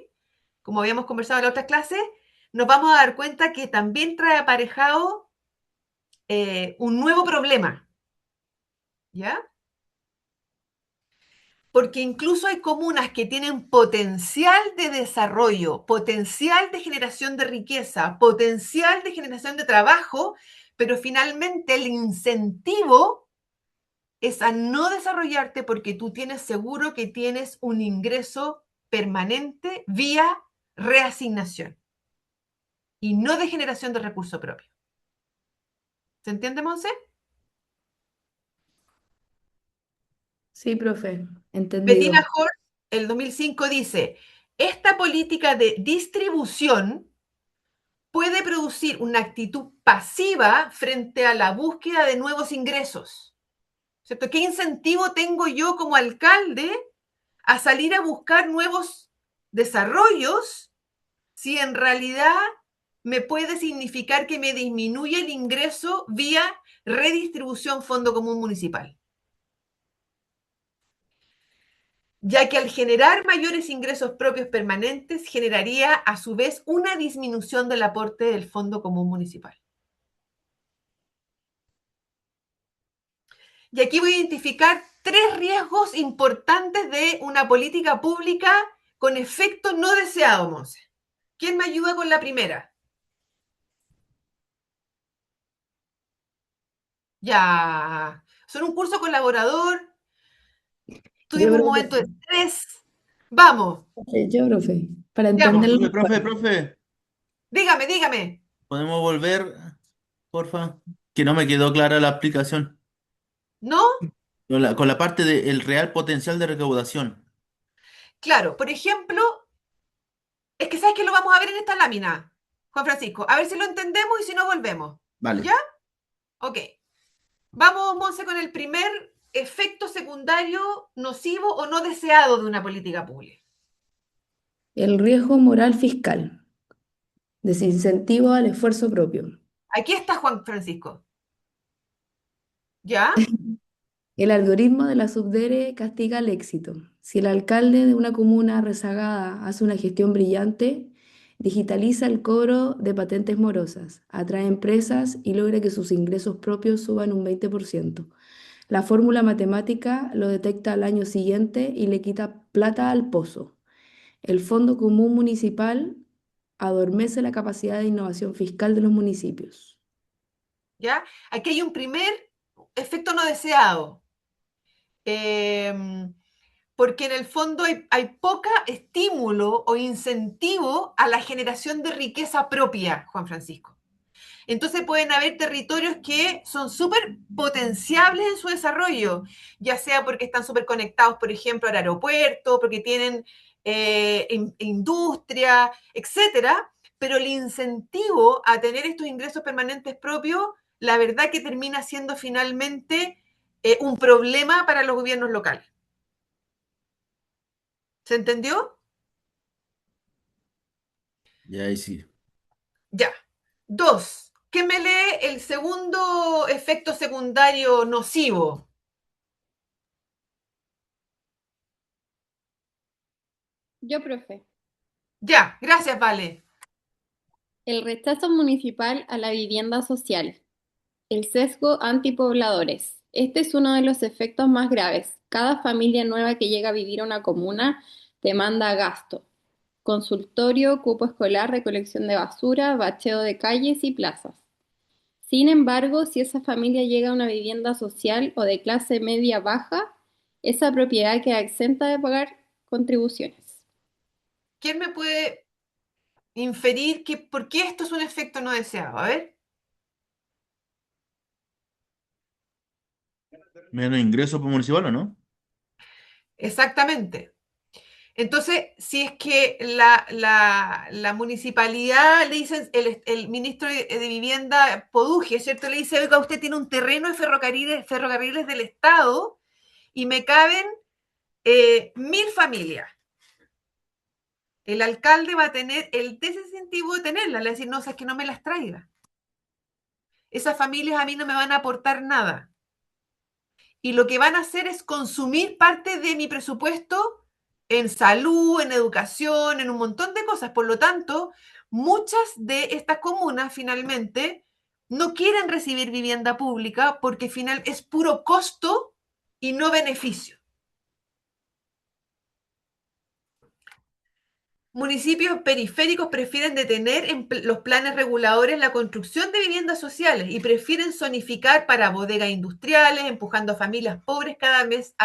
como habíamos conversado en la otra clase, nos vamos a dar cuenta que también trae aparejado un nuevo problema, ¿ya? Porque incluso hay comunas que tienen potencial de desarrollo, potencial de generación de riqueza, potencial de generación de trabajo, pero finalmente el incentivo es a no desarrollarte porque tú tienes seguro que tienes un ingreso permanente vía reasignación y no de generación de recurso propio. ¿Se entiende, Monse? Sí, profe, entendido. Bettina Horst, el 2005, dice, esta política de distribución puede producir una actitud pasiva frente a la búsqueda de nuevos ingresos. ¿Cierto? ¿Qué incentivo tengo yo como alcalde a salir a buscar nuevos desarrollos si en realidad me puede significar que me disminuye el ingreso vía redistribución Fondo Común Municipal? Ya que al generar mayores ingresos propios permanentes, generaría a su vez una disminución del aporte del Fondo Común Municipal. Y aquí voy a identificar 3 riesgos importantes de una política pública con efecto no deseado, Monse. ¿Quién me ayuda con la primera? Ya. Son un curso colaborador. Tuvimos un momento de estrés. Vamos. Yo, profe, para Ya, entenderlo. Profe, dígame, dígame. ¿podemos volver, porfa? Que no me quedó clara la explicación. ¿No? Con la parte del real potencial de recaudación. Claro, por ejemplo, es que sabes que lo vamos a ver en esta lámina, Juan Francisco. A ver si lo entendemos y si no volvemos. Vale. ¿Ya? Ok. Vamos, Monse, con el primer efecto secundario nocivo o no deseado de una política pública. El riesgo moral fiscal, desincentivo al esfuerzo propio. Aquí está Juan Francisco. ¿Ya? El algoritmo de la subdere castiga al éxito. Si el alcalde de una comuna rezagada hace una gestión brillante, digitaliza el cobro de patentes morosas, atrae empresas y logra que sus ingresos propios suban un 20%. La fórmula matemática lo detecta al año siguiente y le quita plata al pozo. El Fondo Común Municipal adormece la capacidad de innovación fiscal de los municipios. ¿Ya? Aquí hay un primer efecto no deseado. porque en el fondo hay poca estímulo o incentivo a la generación de riqueza propia, Juan Francisco. Entonces pueden haber territorios que son súper potenciables en su desarrollo, ya sea porque están súper conectados, por ejemplo, al aeropuerto, porque tienen industria, etcétera, pero el incentivo a tener estos ingresos permanentes propios, la verdad que termina siendo finalmente un problema para los gobiernos locales. ¿Se entendió? Ya ahí sí. Ya. 2. ¿Qué me lee el segundo efecto secundario nocivo? Yo, profe. Ya, gracias, Vale. El rechazo municipal a la vivienda social. El sesgo antipobladores. Este es uno de los efectos más graves. Cada familia nueva que llega a vivir a una comuna demanda gasto. Consultorio, cupo escolar, recolección de basura, bacheo de calles y plazas. Sin embargo, si esa familia llega a una vivienda social o de clase media baja, esa propiedad queda exenta de pagar contribuciones. ¿Quién me puede inferir que por qué esto es un efecto no deseado? A ver. Menos ingreso por municipal, ¿o no? Exactamente. Entonces, si es que la municipalidad le dice, el ministro de Vivienda, Poduje, ¿cierto? Le dice, oiga, usted tiene un terreno de ferrocarriles del Estado y me caben 1000 familias. El alcalde va a tener el desincentivo de tenerlas, le va a decir, no, es que no me las traiga. Esas familias a mí no me van a aportar nada. Y lo que van a hacer es consumir parte de mi presupuesto en salud, en educación, en un montón de cosas. Por lo tanto, muchas de estas comunas finalmente no quieren recibir vivienda pública porque final es puro costo y no beneficio. Municipios periféricos prefieren detener en los planes reguladores la construcción de viviendas sociales y prefieren zonificar para bodegas industriales, empujando a familias pobres cada vez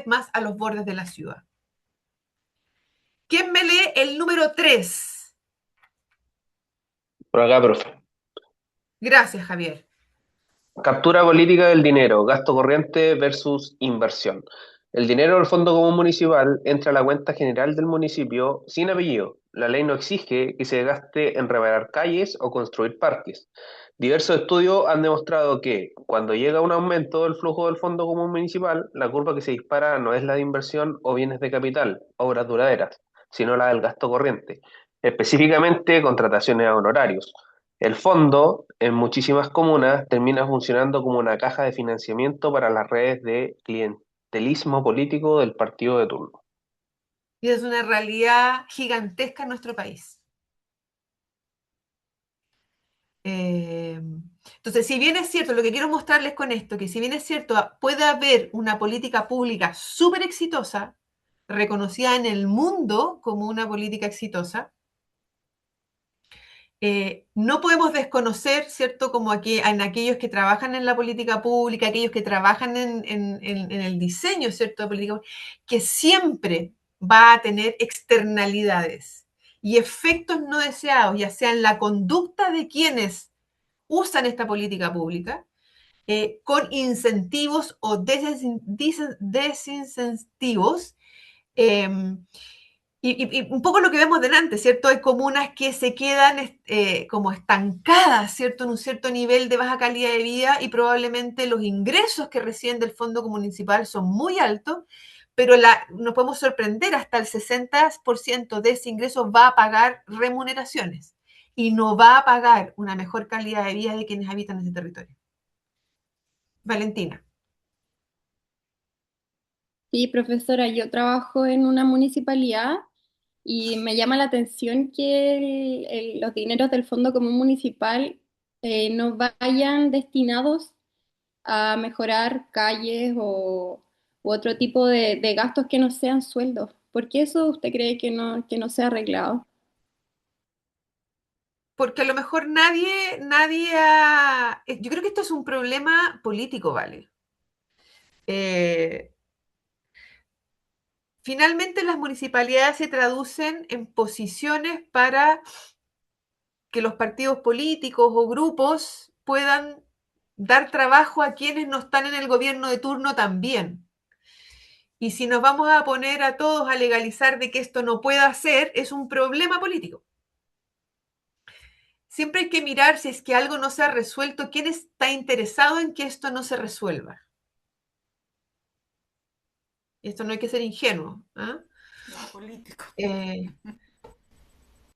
más a los bordes de la ciudad. ¿Quién me lee el número 3? Por acá, profe. Gracias, Javier. Captura política del dinero, gasto corriente versus inversión. El dinero del Fondo Común Municipal entra a la cuenta general del municipio sin apellido. La ley no exige que se gaste en reparar calles o construir parques. Diversos estudios han demostrado que cuando llega un aumento del flujo del Fondo Común Municipal, la curva que se dispara no es la de inversión o bienes de capital, obras duraderas, sino la del gasto corriente, específicamente contrataciones a honorarios. El fondo, en muchísimas comunas, termina funcionando como una caja de financiamiento para las redes de clientelismo político del partido de turno. Y es una realidad gigantesca en nuestro país. Entonces, si bien es cierto, lo que quiero mostrarles con esto, que si bien es cierto, puede haber una política pública súper exitosa, reconocida en el mundo como una política exitosa, no podemos desconocer, ¿cierto?, como aquí, en aquellos que trabajan en la política pública, aquellos que trabajan en el diseño, ¿cierto?, de política pública, que siempre va a tener externalidades y efectos no deseados, ya sea en la conducta de quienes usan esta política pública, con incentivos o desincentivos. Eh, y un poco lo que vemos delante, ¿cierto? Hay comunas que se quedan como estancadas, ¿cierto? En un cierto nivel de baja calidad de vida y probablemente los ingresos que reciben del fondo municipal son muy altos, pero nos podemos sorprender, hasta el 60% de ese ingreso va a pagar remuneraciones y no va a pagar una mejor calidad de vida de quienes habitan ese territorio. Valentina. Sí, profesora, yo trabajo en una municipalidad y me llama la atención que los dineros del Fondo Común Municipal no vayan destinados a mejorar calles u otro tipo de gastos que no sean sueldos. ¿Por qué eso usted cree que no se ha arreglado? Porque a lo mejor yo creo que esto es un problema político, ¿vale? finalmente las municipalidades se traducen en posiciones para que los partidos políticos o grupos puedan dar trabajo a quienes no están en el gobierno de turno también. Y si nos vamos a poner a todos a legalizar de que esto no pueda ser, es un problema político. Siempre hay que mirar si es que algo no se ha resuelto, quién está interesado en que esto no se resuelva. Y esto no hay que ser ingenuo. ¿Eh? Los políticos.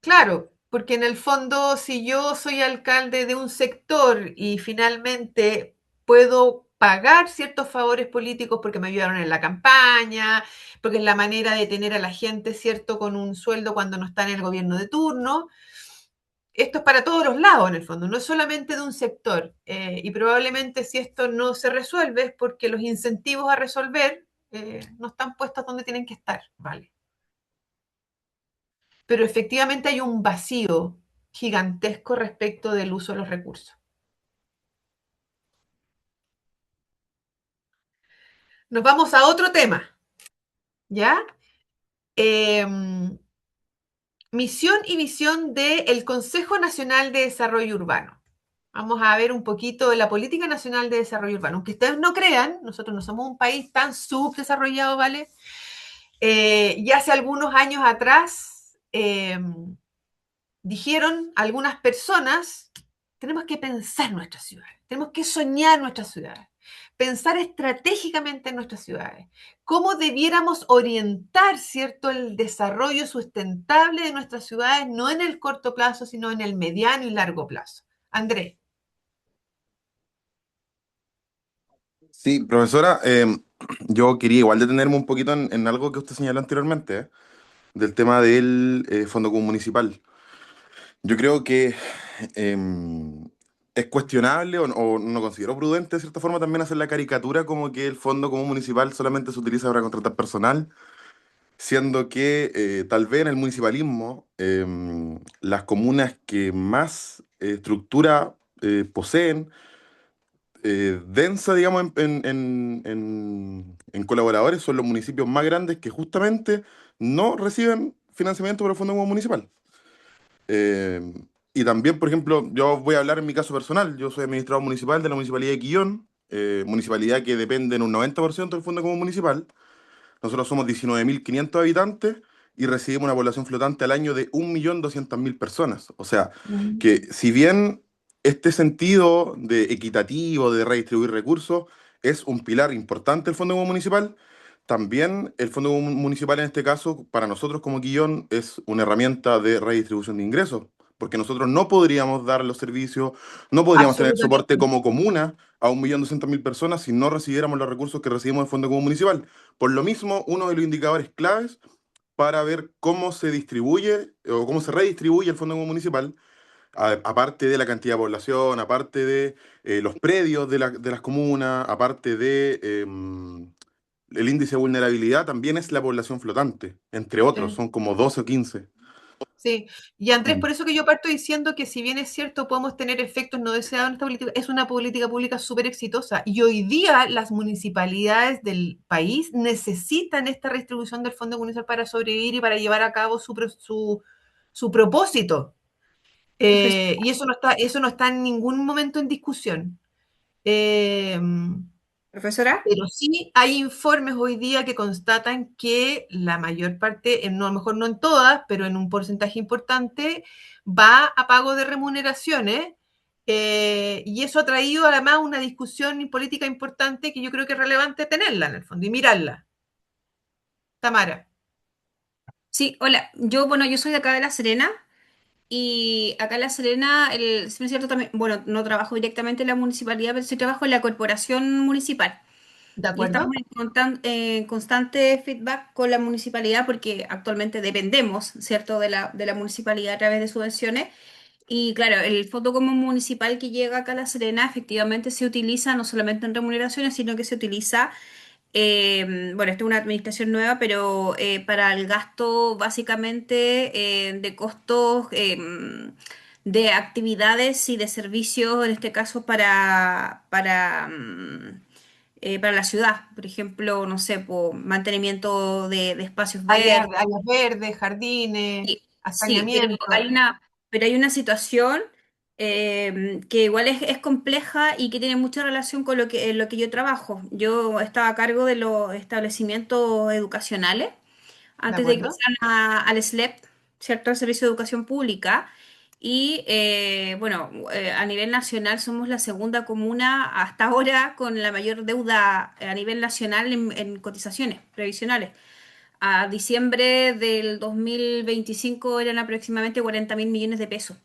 Claro, porque en el fondo, si yo soy alcalde de un sector y finalmente puedo pagar ciertos favores políticos porque me ayudaron en la campaña, porque es la manera de tener a la gente, ¿cierto?, con un sueldo cuando no está en el gobierno de turno. Esto es para todos los lados, en el fondo, no es solamente de un sector. Y probablemente si esto no se resuelve es porque los incentivos a resolver no están puestos donde tienen que estar, ¿vale? Pero efectivamente hay un vacío gigantesco respecto del uso de los recursos. Nos vamos a otro tema, ¿ya? Misión y visión del Consejo Nacional de Desarrollo Urbano. Vamos a ver un poquito de la Política Nacional de Desarrollo Urbano. Aunque ustedes no crean, nosotros no somos un país tan subdesarrollado, ¿vale? Ya hace algunos años atrás dijeron algunas personas, tenemos que pensar nuestras ciudades, tenemos que soñar nuestras ciudades, pensar estratégicamente en nuestras ciudades, cómo debiéramos orientar, ¿cierto?, el desarrollo sustentable de nuestras ciudades, no en el corto plazo, sino en el mediano y largo plazo. Andrés. Sí, profesora, yo quería igual detenerme un poquito en algo que usted señaló anteriormente, del tema del Fondo Común Municipal. Yo creo que es cuestionable o no considero prudente de cierta forma también hacer la caricatura como que el Fondo Común Municipal solamente se utiliza para contratar personal, siendo que tal vez en el municipalismo las comunas que más estructura poseen, densa, digamos, en colaboradores, son los municipios más grandes que justamente no reciben financiamiento por el Fondo Común Municipal. Eh, y también, por ejemplo, yo voy a hablar en mi caso personal. Yo soy administrador municipal de la Municipalidad de Quillón, municipalidad que depende en un 90% del Fondo Común Municipal. Nosotros somos 19.500 habitantes y recibimos una población flotante al año de 1.200.000 personas. O sea, que si bien este sentido de equitativo, de redistribuir recursos, es un pilar importante del Fondo Común Municipal, también el Fondo Común Municipal en este caso, para nosotros como Quillón, es una herramienta de redistribución de ingresos, porque nosotros no podríamos dar los servicios, no podríamos tener soporte Absolutamente. como comuna a 1.200.000 personas si no recibiéramos los recursos que recibimos del Fondo Común Municipal. Por lo mismo, uno de los indicadores claves para ver cómo se distribuye o cómo se redistribuye el Fondo Común Municipal, aparte de la cantidad de población, aparte de los predios de las comunas, aparte de el índice de vulnerabilidad, también es la población flotante, entre otros, Sí. son como 12 o 15. Sí, y Andrés, Mm. por eso que yo parto diciendo que si bien es cierto podemos tener efectos no deseados en esta política, es una política pública súper exitosa y hoy día las municipalidades del país necesitan esta redistribución del Fondo Municipal para sobrevivir y para llevar a cabo su propósito. Y eso no está en ningún momento en discusión. Eh, Profesora. pero sí hay informes hoy día que constatan que la mayor parte, no, a lo mejor no en todas, pero en un porcentaje importante, va a pago de remuneraciones. Y eso ha traído además una discusión política importante que yo creo que es relevante tenerla en el fondo y mirarla. Tamara. Sí, hola. Yo soy de acá de La Serena y acá en La Serena, si bien es cierto también, bueno, no trabajo directamente en la municipalidad, pero sí trabajo en la corporación municipal. ¿De Y estamos acuerdo? en constante feedback con la municipalidad porque actualmente dependemos, ¿cierto?, de la municipalidad a través de subvenciones. Y claro, el fondo común municipal que llega acá a La Serena efectivamente se utiliza no solamente en remuneraciones, sino que se utiliza, bueno, esta es una administración nueva, pero para el gasto básicamente de costos de actividades y de servicios, en este caso para la ciudad. Por ejemplo, no sé, por mantenimiento de espacios verdes. Áreas verdes, jardines, Sí, pero saneamiento. hay una situación que igual es compleja y que tiene mucha relación con lo que yo trabajo. Yo estaba a cargo de los establecimientos educacionales ¿De antes de que acuerdo? pasaran al SLEP, ¿cierto? Al Servicio de Educación Pública. Y bueno, a nivel nacional somos la segunda comuna hasta ahora con la mayor deuda a nivel nacional en cotizaciones previsionales. A diciembre del 2025 eran aproximadamente 40.000 millones de pesos.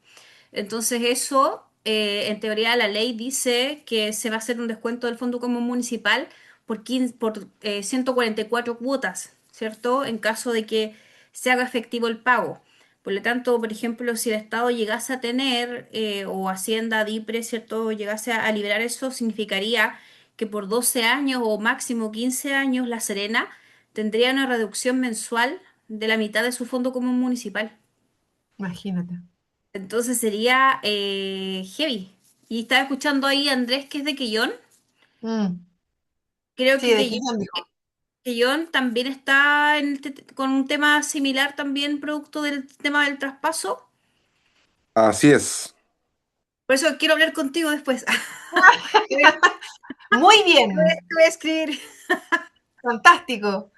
Entonces eso, en teoría, la ley dice que se va a hacer un descuento del Fondo Común Municipal por 144 cuotas, ¿cierto? En caso de que se haga efectivo el pago. Por lo tanto, por ejemplo, si el Estado llegase a tener, o Hacienda, DIPRE, ¿cierto? Llegase a liberar eso, significaría que por 12 años o máximo 15 años La Serena tendría una reducción mensual de la mitad de su Fondo Común Municipal. Imagínate. Entonces sería heavy. Y estaba escuchando ahí a Andrés, que es de Quellón. Mm. Creo Sí, que de Quillón dijo. Quellón también está con un tema similar también, producto del tema del traspaso. Así es. Por eso quiero hablar contigo después. Te voy Muy bien, te voy a escribir fantástico.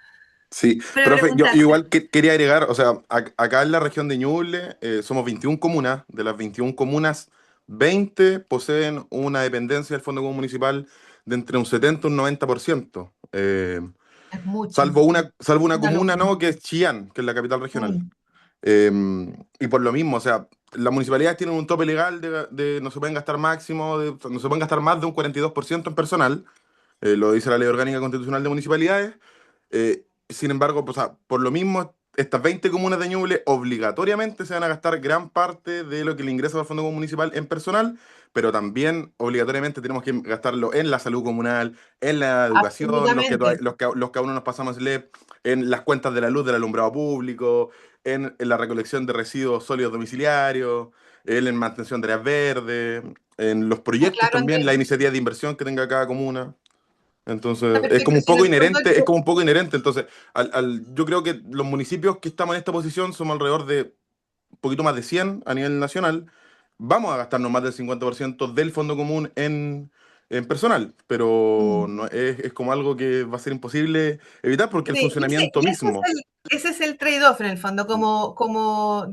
Sí, para profe, yo preguntarte. igual quería agregar, o sea, acá en la región de Ñuble somos 21 comunas, de las 21 comunas, 20 poseen una dependencia del Fondo Común Municipal de entre un 70 y un 90%, Es mucho, salvo una una comuna, locura. ¿no? Que es Chillán, que es la capital regional. Mm. Eh, y por lo mismo, o sea, las municipalidades tienen un tope legal de no se pueden gastar máximo, no se pueden gastar más de un 42% en personal, lo dice la Ley Orgánica Constitucional de Municipalidades. Sin embargo, pues, por lo mismo, estas 20 comunas de Ñuble obligatoriamente se van a gastar gran parte de lo que le ingresa al Fondo Común Municipal en personal, pero también obligatoriamente tenemos que gastarlo en la salud comunal, en la educación, Absolutamente. los que aún no nos pasamos LEP, en las cuentas de la luz del alumbrado público, en la recolección de residuos sólidos domiciliarios, en la mantención de áreas verdes, en los Está proyectos claro, también, Andrés. la iniciativa de inversión que tenga cada comuna. Está Entonces, es como perfecto. un Si en poco el fondo, inherente, es como un poco inherente. Entonces, yo creo que los municipios que estamos en esta posición somos alrededor de un poquito más de 100 a nivel nacional. Vamos a gastarnos más del 50% del fondo común en personal, pero mm, no, es como algo que va a ser imposible evitar porque el sí, funcionamiento mismo. ese es el trade-off en el fondo, como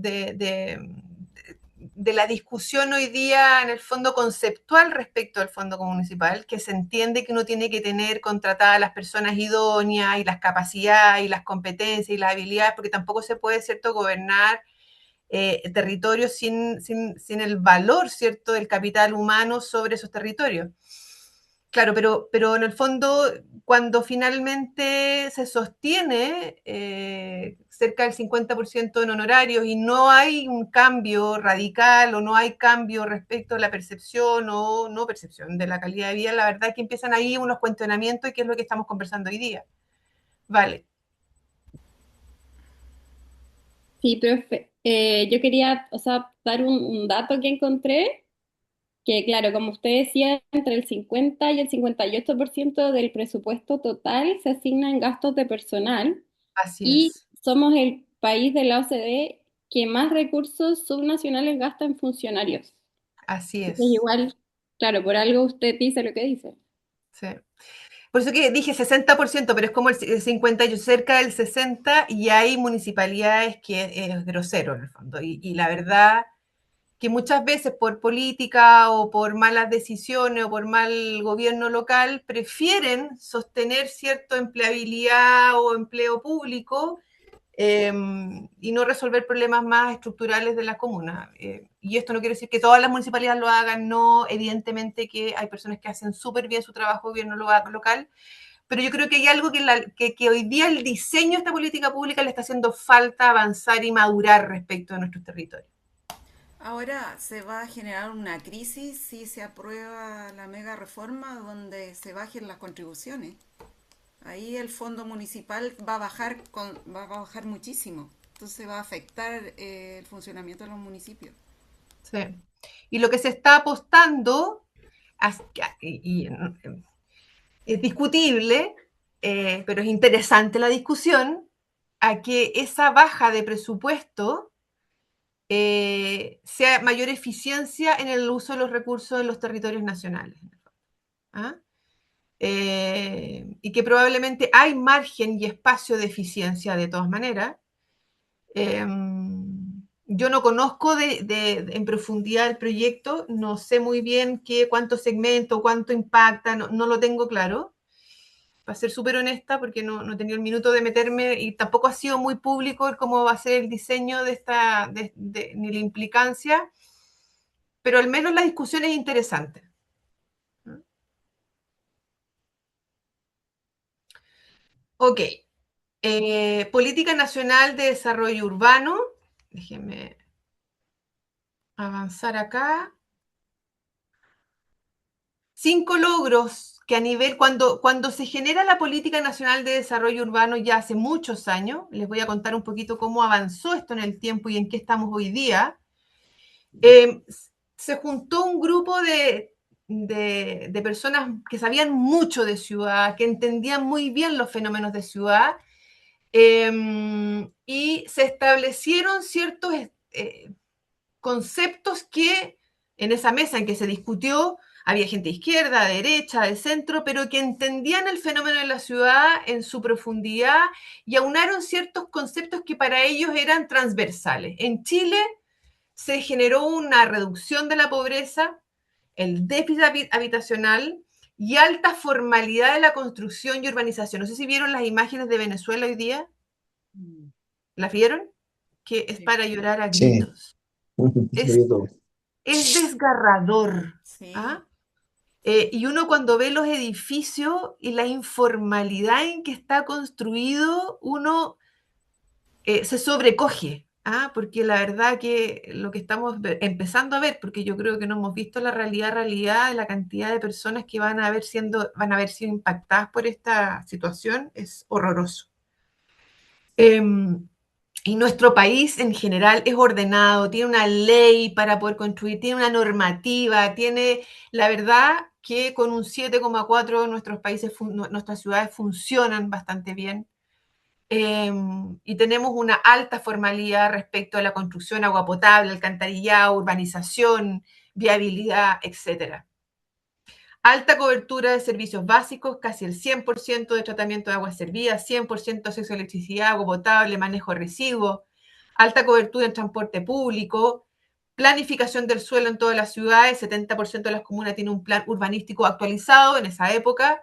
de la discusión hoy día en el fondo conceptual respecto al fondo municipal, que se entiende que uno tiene que tener contratadas las personas idóneas y las capacidades y las competencias y las habilidades, porque tampoco se puede, ¿cierto?, gobernar territorios sin el valor, ¿cierto?, del capital humano sobre esos territorios. Claro, pero en el fondo, cuando finalmente se sostiene cerca del 50% en honorarios y no hay un cambio radical o no hay cambio respecto a la percepción o no percepción de la calidad de vida, la verdad es que empiezan ahí unos cuestionamientos y que es lo que estamos conversando hoy día. Vale. Sí, profe. Yo quería, o sea, dar un dato que encontré, que claro, como usted decía, entre el 50 y el 58% del presupuesto total se asigna en gastos de personal Así y es, somos el país de la OCDE que más recursos subnacionales gasta en funcionarios. así Entonces, es. igual, claro, por algo usted dice lo que dice. Sí. Por eso que dije 60%, pero es como el 50, yo cerca del 60, y hay municipalidades que es grosero en el fondo. Y la verdad que muchas veces por política o por malas decisiones o por mal gobierno local prefieren sostener cierta empleabilidad o empleo público y no resolver problemas más estructurales de la comuna. Y esto no quiere decir que todas las municipalidades lo hagan, no, evidentemente que hay personas que hacen súper bien su trabajo de gobierno local, pero yo creo que hay algo que hoy día el diseño de esta política pública le está haciendo falta avanzar y madurar respecto de nuestros territorios. Ahora se va a generar una crisis si se aprueba la mega reforma donde se bajen las contribuciones. Ahí el fondo municipal va a bajar muchísimo. Entonces va a afectar el funcionamiento de los municipios. Sí. Y lo que se está apostando, y Es discutible, pero es interesante la discusión, a que esa baja de presupuesto sea mayor eficiencia en el uso de los recursos en los territorios nacionales. ¿Ah? Y que probablemente hay margen y espacio de eficiencia de todas maneras. Yo no conozco en profundidad el proyecto, no sé muy bien cuánto segmento, cuánto impacta, no lo tengo claro, para ser súper honesta, porque no he tenido el minuto de meterme y tampoco ha sido muy público cómo va a ser el diseño ni la implicancia, pero al menos la discusión es interesante. Ok. Política Nacional de Desarrollo Urbano. Déjenme avanzar acá. 5 logros que cuando se genera la Política Nacional de Desarrollo Urbano ya hace muchos años, les voy a contar un poquito cómo avanzó esto en el tiempo y en qué estamos hoy día. Se juntó un grupo de personas que sabían mucho de ciudad, que entendían muy bien los fenómenos de ciudad, y se establecieron ciertos conceptos que en esa mesa en que se discutió había gente de izquierda, de derecha, de centro, pero que entendían el fenómeno de la ciudad en su profundidad y aunaron ciertos conceptos que para ellos eran transversales. En Chile se generó una reducción de la pobreza, el déficit habitacional y alta formalidad de la construcción y urbanización. No sé si vieron las imágenes de Venezuela hoy día. ¿Las vieron? Que es para llorar a gritos. Sí, Es desgarrador. Sí. ¿Ah? Y uno cuando ve los edificios y la informalidad en que está construido, uno se sobrecoge. ¿Ah? Porque la verdad que lo que estamos empezando a ver, porque yo creo que no hemos visto la realidad de la cantidad de personas que van a haber sido impactadas por esta situación, es horroroso. Y nuestro país en general es ordenado, tiene una ley para poder construir, tiene una normativa, la verdad que con un 7,4 nuestras ciudades funcionan bastante bien. Y tenemos una alta formalidad respecto a la construcción, agua potable, alcantarillado, urbanización, viabilidad, etc. Alta cobertura de servicios básicos, casi el 100% de tratamiento de aguas servidas, 100% de acceso a electricidad, agua potable, manejo de residuos, alta cobertura en transporte público, planificación del suelo en todas las ciudades, 70% de las comunas tienen un plan urbanístico actualizado en esa época,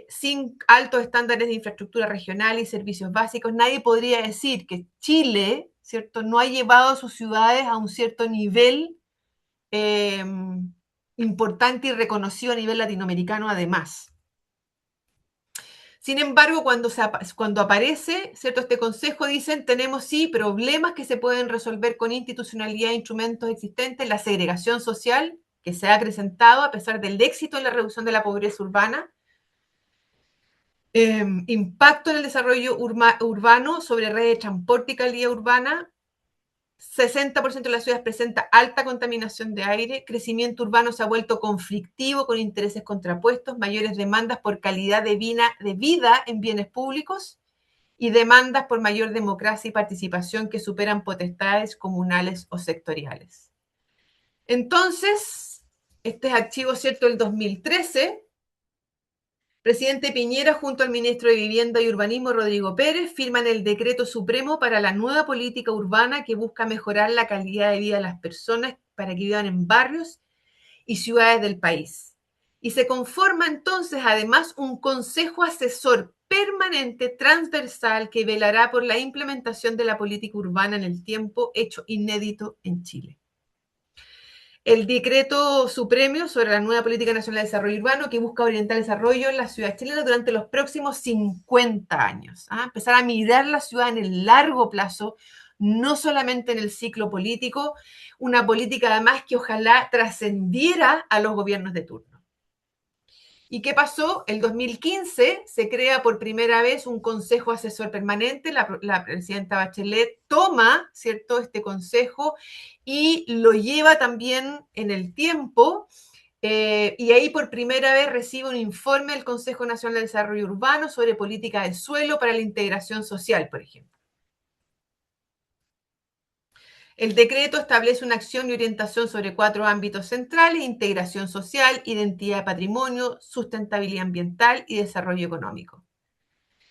sin altos estándares de infraestructura regional y servicios básicos. Nadie podría decir que Chile, ¿cierto?, no ha llevado a sus ciudades a un cierto nivel importante y reconocido a nivel latinoamericano además. Sin embargo, cuando aparece, ¿cierto?, este consejo, dicen, tenemos sí problemas que se pueden resolver con institucionalidad e instrumentos existentes, la segregación social, que se ha acrecentado a pesar del éxito en la reducción de la pobreza urbana, impacto en el desarrollo urbano sobre redes de transporte y calidad urbana, 60% de las ciudades presenta alta contaminación de aire, crecimiento urbano se ha vuelto conflictivo con intereses contrapuestos, mayores demandas por calidad de vida en bienes públicos y demandas por mayor democracia y participación que superan potestades comunales o sectoriales. Entonces, este es archivo, ¿cierto?, del 2013. Presidente Piñera junto al ministro de Vivienda y Urbanismo, Rodrigo Pérez, firman el Decreto Supremo para la nueva política urbana que busca mejorar la calidad de vida de las personas para que vivan en barrios y ciudades del país. Y se conforma entonces además un consejo asesor permanente, transversal, que velará por la implementación de la política urbana en el tiempo, hecho inédito en Chile. El decreto supremo sobre la nueva Política Nacional de Desarrollo Urbano que busca orientar el desarrollo en la ciudad chilena durante los próximos 50 años. Empezar a mirar la ciudad en el largo plazo, no solamente en el ciclo político, una política además que ojalá trascendiera a los gobiernos de turno. ¿Y qué pasó? El 2015 se crea por primera vez un consejo asesor permanente, la presidenta Bachelet toma, ¿cierto?, este consejo y lo lleva también en el tiempo, Y ahí por primera vez recibe un informe del Consejo Nacional de Desarrollo Urbano sobre política del suelo para la integración social, por ejemplo. El decreto establece una acción y orientación sobre 4 ámbitos centrales: integración social, identidad de patrimonio, sustentabilidad ambiental y desarrollo económico.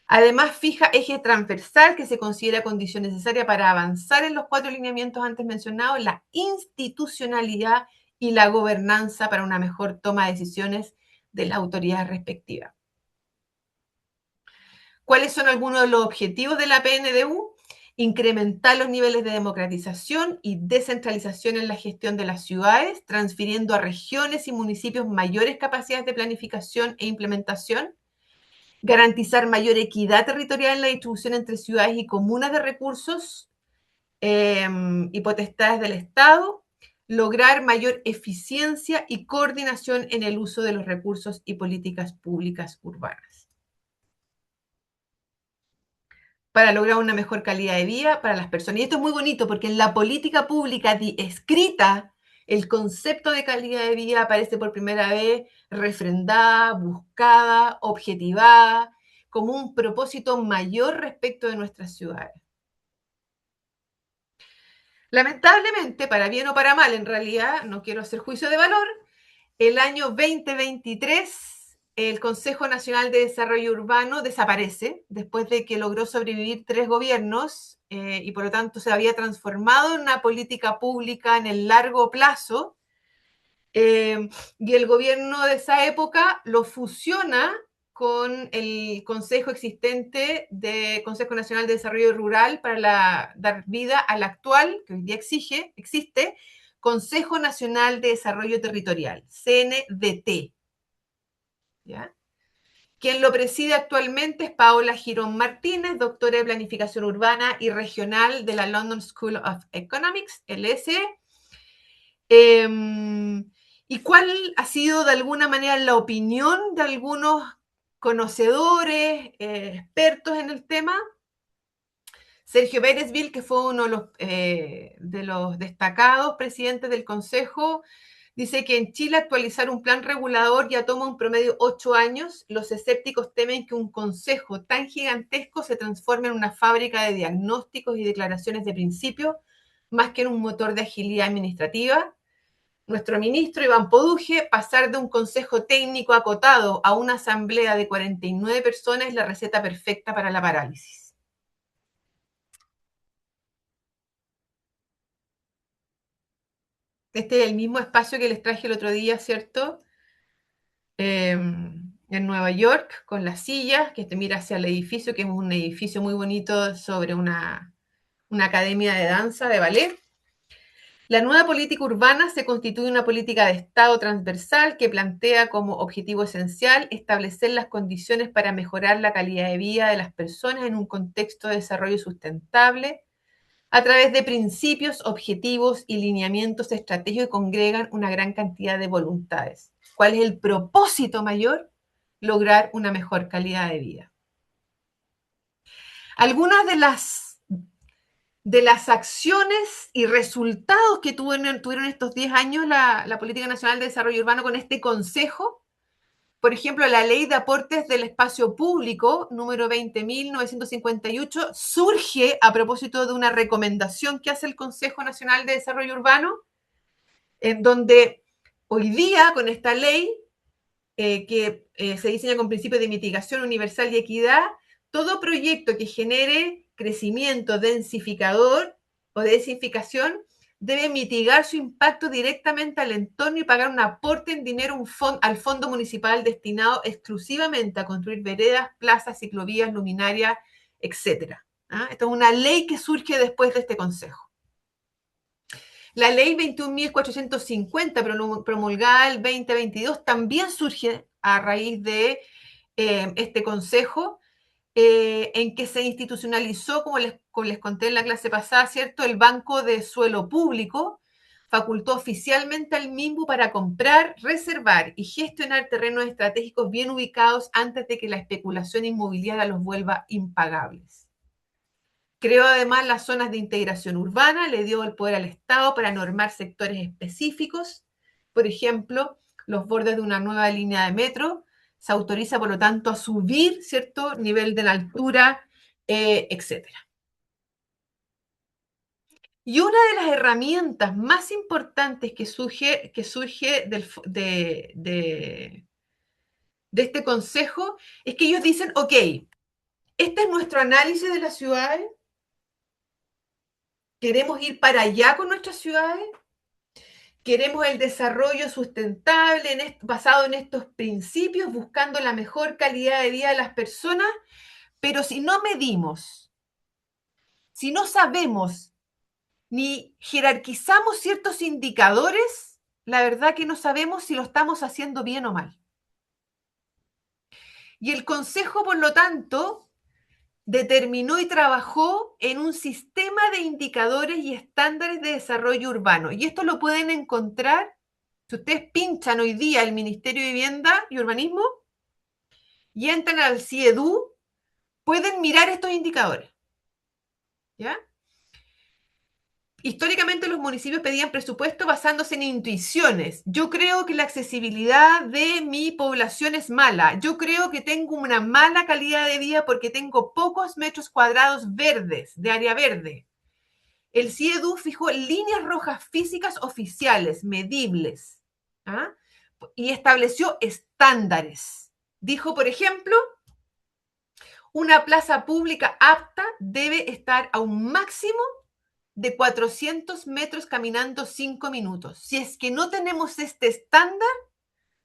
Además, fija eje transversal que se considera condición necesaria para avanzar en los 4 lineamientos antes mencionados: la institucionalidad y la gobernanza para una mejor toma de decisiones de las autoridades respectivas. ¿Cuáles son algunos de los objetivos de la PNDU? Incrementar los niveles de democratización y descentralización en la gestión de las ciudades, transfiriendo a regiones y municipios mayores capacidades de planificación e implementación. Garantizar mayor equidad territorial en la distribución entre ciudades y comunas de recursos y potestades del Estado. Lograr mayor eficiencia y coordinación en el uso de los recursos y políticas públicas urbanas, para lograr una mejor calidad de vida para las personas. Y esto es muy bonito porque en la política pública escrita, el concepto de calidad de vida aparece por primera vez refrendada, buscada, objetivada, como un propósito mayor respecto de nuestras ciudades. Lamentablemente, para bien o para mal, en realidad, no quiero hacer juicio de valor, el año 2023 el Consejo Nacional de Desarrollo Urbano desaparece después de que logró sobrevivir 3 gobiernos y por lo tanto se había transformado en una política pública en el largo plazo, y el gobierno de esa época lo fusiona con el consejo existente de Consejo Nacional de Desarrollo Rural para dar vida al actual, que hoy día existe, Consejo Nacional de Desarrollo Territorial, CNDT. ¿Ya? Quien lo preside actualmente es Paola Girón Martínez, doctora de Planificación Urbana y Regional de la London School of Economics, LSE. ¿Y cuál ha sido de alguna manera la opinión de algunos conocedores, expertos en el tema? Sergio Beresville, que fue uno de los destacados presidentes del Consejo, dice que en Chile actualizar un plan regulador ya toma un promedio 8 años. Los escépticos temen que un consejo tan gigantesco se transforme en una fábrica de diagnósticos y declaraciones de principios, más que en un motor de agilidad administrativa. Nuestro ministro Iván Poduje: pasar de un consejo técnico acotado a una asamblea de 49 personas es la receta perfecta para la parálisis. Este es el mismo espacio que les traje el otro día, ¿cierto? En Nueva York, con las sillas, que te mira hacia el edificio, que es un edificio muy bonito sobre una academia de danza, de ballet. La nueva política urbana se constituye una política de Estado transversal que plantea como objetivo esencial establecer las condiciones para mejorar la calidad de vida de las personas en un contexto de desarrollo sustentable, a través de principios, objetivos y lineamientos estratégicos que congregan una gran cantidad de voluntades. ¿Cuál es el propósito mayor? Lograr una mejor calidad de vida. Algunas de las acciones y resultados que tuvieron estos 10 años la Política Nacional de Desarrollo Urbano con este consejo: por ejemplo, la Ley de Aportes del Espacio Público, número 20.958, surge a propósito de una recomendación que hace el Consejo Nacional de Desarrollo Urbano, en donde hoy día, con esta ley, que se diseña con principios de mitigación universal y equidad, todo proyecto que genere crecimiento densificador o densificación debe mitigar su impacto directamente al entorno y pagar un aporte en dinero al fondo municipal destinado exclusivamente a construir veredas, plazas, ciclovías, luminarias, etc. Esto es una ley que surge después de este consejo. La ley 21.450, promulgada el 2022, también surge a raíz de este consejo, en que se institucionalizó, como les conté en la clase pasada, ¿cierto?, el Banco de Suelo Público, facultó oficialmente al MIMBU para comprar, reservar y gestionar terrenos estratégicos bien ubicados antes de que la especulación inmobiliaria los vuelva impagables. Creó además las zonas de integración urbana, le dio el poder al Estado para normar sectores específicos, por ejemplo, los bordes de una nueva línea de metro. Se autoriza, por lo tanto, a subir, ¿cierto?, nivel de la altura, etcétera. Y una de las herramientas más importantes que surge de este consejo es que ellos dicen, ok, este es nuestro análisis de las ciudades, queremos ir para allá con nuestras ciudades, queremos el desarrollo sustentable basado en estos principios, buscando la mejor calidad de vida de las personas, pero si no medimos, si no sabemos ni jerarquizamos ciertos indicadores, la verdad que no sabemos si lo estamos haciendo bien o mal. Y el Consejo, por lo tanto, determinó y trabajó en un sistema de indicadores y estándares de desarrollo urbano. Y esto lo pueden encontrar, si ustedes pinchan hoy día el Ministerio de Vivienda y Urbanismo y entran al CIEDU, pueden mirar estos indicadores. ¿Ya? Históricamente los municipios pedían presupuesto basándose en intuiciones. Yo creo que la accesibilidad de mi población es mala. Yo creo que tengo una mala calidad de vida porque tengo pocos metros cuadrados verdes, de área verde. El CIEDU fijó líneas rojas físicas oficiales, medibles, ¿ah? Y estableció estándares. Dijo, por ejemplo, una plaza pública apta debe estar a un máximo de 400 metros caminando 5 minutos. Si es que no tenemos este estándar,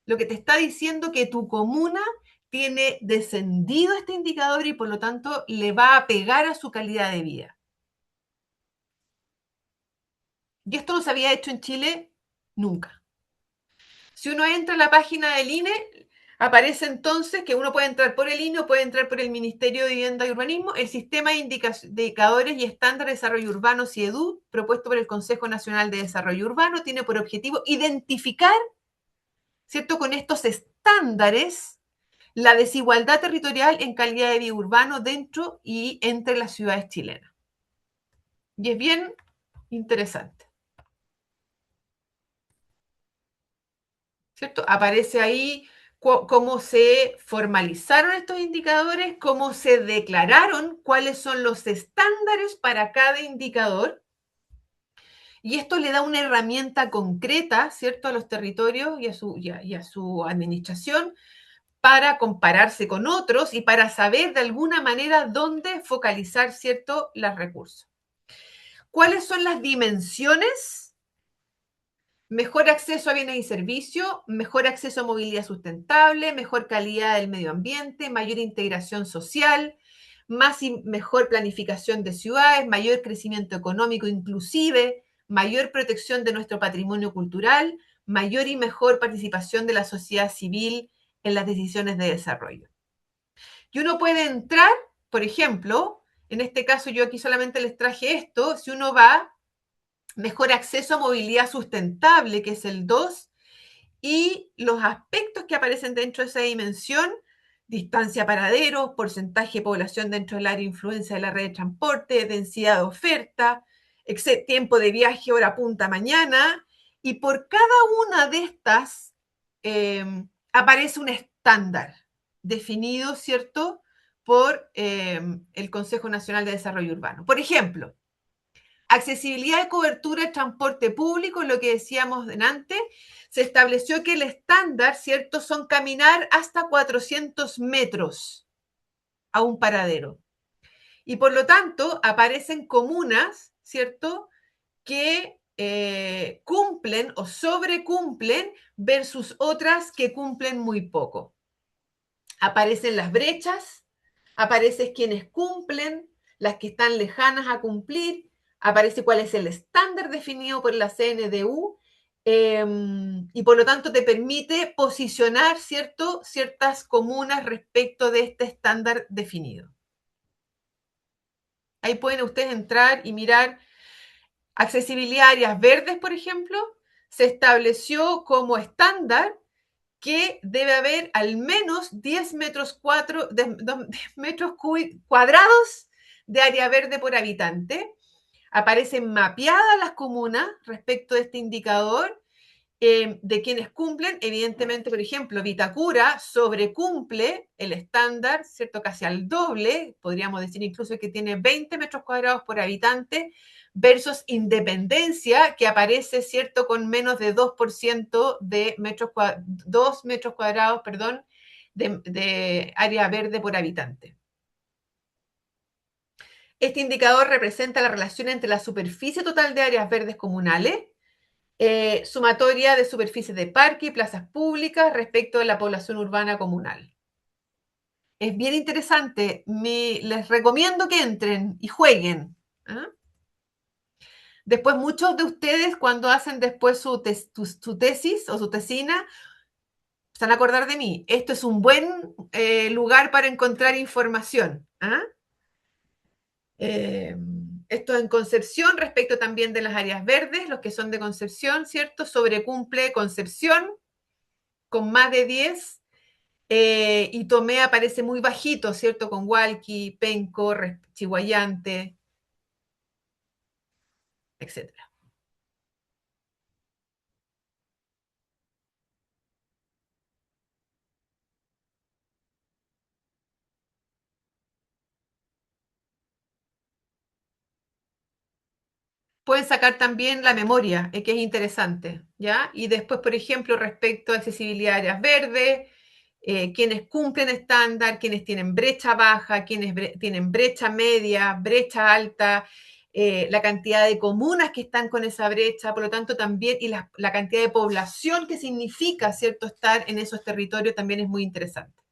lo que te está diciendo que tu comuna tiene descendido este indicador y por lo tanto le va a pegar a su calidad de vida. Y esto no se había hecho en Chile nunca. Si uno entra a la página del INE, aparece entonces que uno puede entrar por el INE o puede entrar por el Ministerio de Vivienda y Urbanismo. El sistema de indicadores y estándares de desarrollo urbano, CIEDU, propuesto por el Consejo Nacional de Desarrollo Urbano, tiene por objetivo identificar, ¿cierto?, con estos estándares, la desigualdad territorial en calidad de vida urbano dentro y entre las ciudades chilenas. Y es bien interesante. ¿Cierto? Aparece ahí cómo se formalizaron estos indicadores, cómo se declararon, cuáles son los estándares para cada indicador. Y esto le da una herramienta concreta, ¿cierto?, a los territorios y a su administración para compararse con otros y para saber de alguna manera dónde focalizar, ¿cierto?, los recursos. ¿Cuáles son las dimensiones? Mejor acceso a bienes y servicios, mejor acceso a movilidad sustentable, mejor calidad del medio ambiente, mayor integración social, más y mejor planificación de ciudades, mayor crecimiento económico inclusive, mayor protección de nuestro patrimonio cultural, mayor y mejor participación de la sociedad civil en las decisiones de desarrollo. Y uno puede entrar, por ejemplo, en este caso yo aquí solamente les traje esto, si uno va mejor acceso a movilidad sustentable, que es el 2, y los aspectos que aparecen dentro de esa dimensión, distancia a paraderos, porcentaje de población dentro del área de influencia de la red de transporte, densidad de oferta, tiempo de viaje, hora punta, mañana, y por cada una de estas aparece un estándar definido, ¿cierto?, por el Consejo Nacional de Desarrollo Urbano. Por ejemplo, accesibilidad de cobertura de transporte público, lo que decíamos antes, se estableció que el estándar, ¿cierto?, son caminar hasta 400 metros a un paradero. Y por lo tanto, aparecen comunas, ¿cierto?, que cumplen o sobrecumplen versus otras que cumplen muy poco. Aparecen las brechas, aparecen quienes cumplen, las que están lejanas a cumplir, aparece cuál es el estándar definido por la CNDU y por lo tanto te permite posicionar, ¿cierto?, ciertas comunas respecto de este estándar definido. Ahí pueden ustedes entrar y mirar accesibilidad a áreas verdes, por ejemplo, se estableció como estándar que debe haber al menos 10 metros cuadrados de área verde por habitante. Aparecen mapeadas las comunas respecto de este indicador de quienes cumplen, evidentemente, por ejemplo, Vitacura sobrecumple el estándar, ¿cierto? Casi al doble, podríamos decir incluso que tiene 20 metros cuadrados por habitante, versus Independencia, que aparece, ¿cierto?, con menos de 2% de 2 metros cuadrados, perdón, de área verde por habitante. Este indicador representa la relación entre la superficie total de áreas verdes comunales, sumatoria de superficies de parque y plazas públicas respecto de la población urbana comunal. Es bien interesante, les recomiendo que entren y jueguen. ¿Ah? Después, muchos de ustedes, cuando hacen después su tesis o su tesina, se van a acordar de mí. Esto es un buen lugar para encontrar información. ¿Ah? Esto en Concepción, respecto también de las áreas verdes, los que son de Concepción, ¿cierto? Sobrecumple Concepción con más de 10, y Tomé aparece muy bajito, ¿cierto? Con Hualqui, Penco, Chihuayante, etc. Pueden sacar también la memoria, que es interesante, ¿ya? Y después, por ejemplo, respecto a accesibilidad a áreas verdes, quienes cumplen estándar, quienes tienen brecha baja, quienes tienen brecha media, brecha alta, la cantidad de comunas que están con esa brecha, por lo tanto también, y la cantidad de población que significa, ¿cierto?, estar en esos territorios también es muy interesante.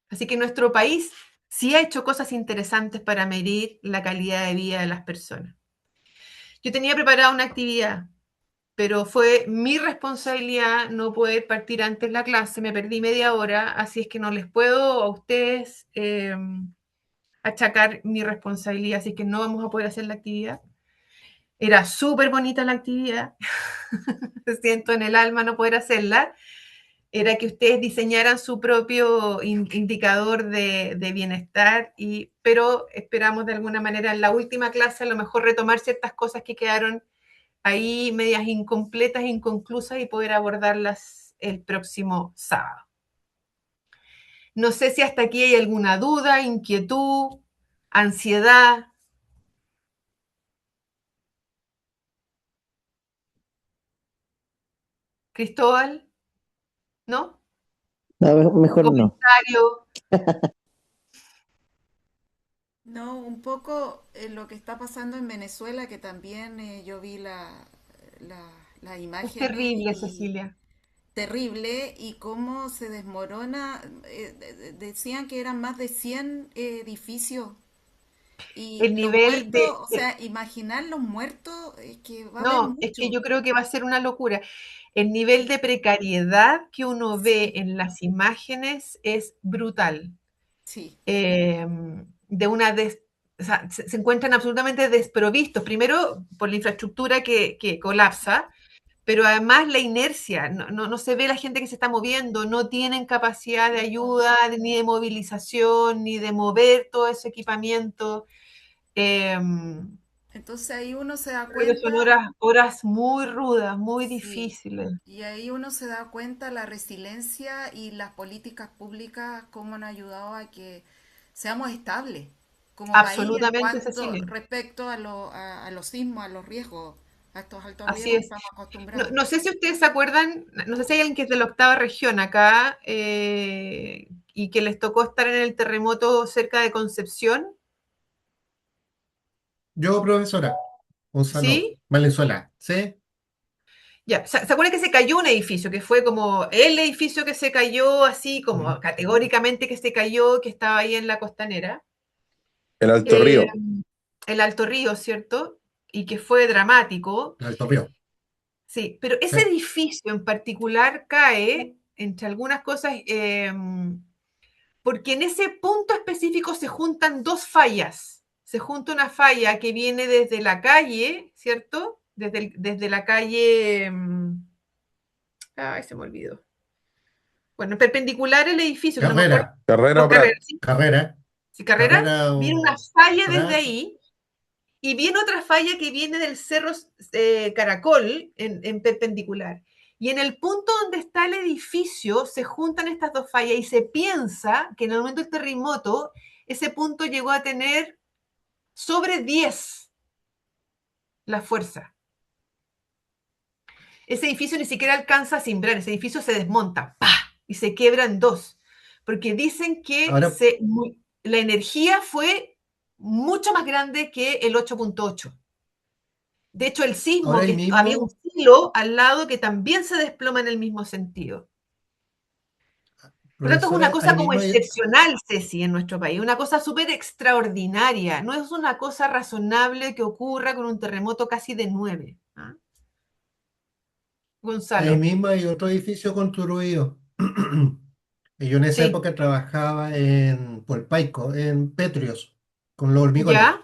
Así que nuestro país sí ha hecho cosas interesantes para medir la calidad de vida de las personas. Yo tenía preparada una actividad, pero fue mi responsabilidad no poder partir antes la clase, me perdí media hora, así es que no les puedo a ustedes achacar mi responsabilidad, así que no vamos a poder hacer la actividad. Era súper bonita la actividad, siento en el alma no poder hacerla. Era que ustedes diseñaran su propio indicador de bienestar, pero esperamos de alguna manera en la última clase a lo mejor retomar ciertas cosas que quedaron ahí medias incompletas, inconclusas, y poder abordarlas el próximo sábado. No sé si hasta aquí hay alguna duda, inquietud, ansiedad. Cristóbal, ¿no? No, mejor no. Comentario. No, un poco lo que está pasando en Venezuela, que también yo vi las Es imágenes terrible, y Cecilia. terrible, y cómo se desmorona. Decían que eran más de 100 edificios, y El los nivel muertos, de... o sea, imaginar los muertos, es que va a haber No, es que mucho. yo creo que va a ser una locura. El nivel de precariedad que uno ve Sí, en las imágenes es brutal. sí. De una o sea, se encuentran absolutamente desprovistos, primero por la infraestructura que colapsa, pero además la inercia, no se ve la gente que se está moviendo, no tienen capacidad de No. ayuda, ni de movilización, ni de mover todo ese equipamiento. Entonces ahí uno se da Creo que son cuenta, horas muy rudas, muy sí, difíciles. y ahí uno se da cuenta la resiliencia y las políticas públicas, cómo han ayudado a que seamos estables como país en Absolutamente, cuanto Cecilia. respecto a los sismos, a los riesgos, a estos altos Así riesgos que es. estamos No, acostumbrados. no sé si ustedes se acuerdan, no sé si hay alguien que es de la octava región acá, y que les tocó estar en el terremoto cerca de Concepción, Yo, profesora, Gonzalo ¿sí? Valenzuela, ¿sí? Ya, ¿se acuerdan que se cayó un edificio, que fue como el edificio que se cayó, así como Mm. categóricamente que se cayó, que estaba ahí en la costanera? El Alto Eh, Río. el Alto Río, ¿cierto? Y que fue dramático. El Alto Río, Sí, pero sí. ese edificio en particular cae, entre algunas cosas, porque en ese punto específico se juntan dos fallas. Se junta una falla que viene desde la calle, ¿cierto? Desde la calle... Ay, se me olvidó. Bueno, perpendicular el edificio, que no me acuerdo. Carrera, Carrera Por Prat. carrera, ¿sí? carrera, ¿Sí, carrera? carrera Viene una o falla desde Prat, ahí Y viene otra falla que viene del cerro Caracol en perpendicular. Y en el punto donde está el edificio se juntan estas dos fallas y se piensa que en el momento del terremoto ese punto llegó a tener sobre 10 la fuerza. Ese edificio ni siquiera alcanza a cimbrar, ese edificio se desmonta, ¡pah! Y se quiebra en dos, porque dicen que Ahora, la energía fue mucho más grande que el 8.8. De hecho, el sismo, ahora ahí que había un mismo, silo al lado que también se desploma en el mismo sentido. Por lo tanto, es una profesora, cosa ahí como mismo hay, excepcional, Ceci, en nuestro país, una cosa súper extraordinaria. No es una cosa razonable que ocurra con un terremoto casi de 9. ¿Ah? ahí Gonzalo. mismo hay otro edificio construido. Y yo en esa Sí. época trabajaba en Polpaico, en Petrios, con los hormigones. ¿Ya?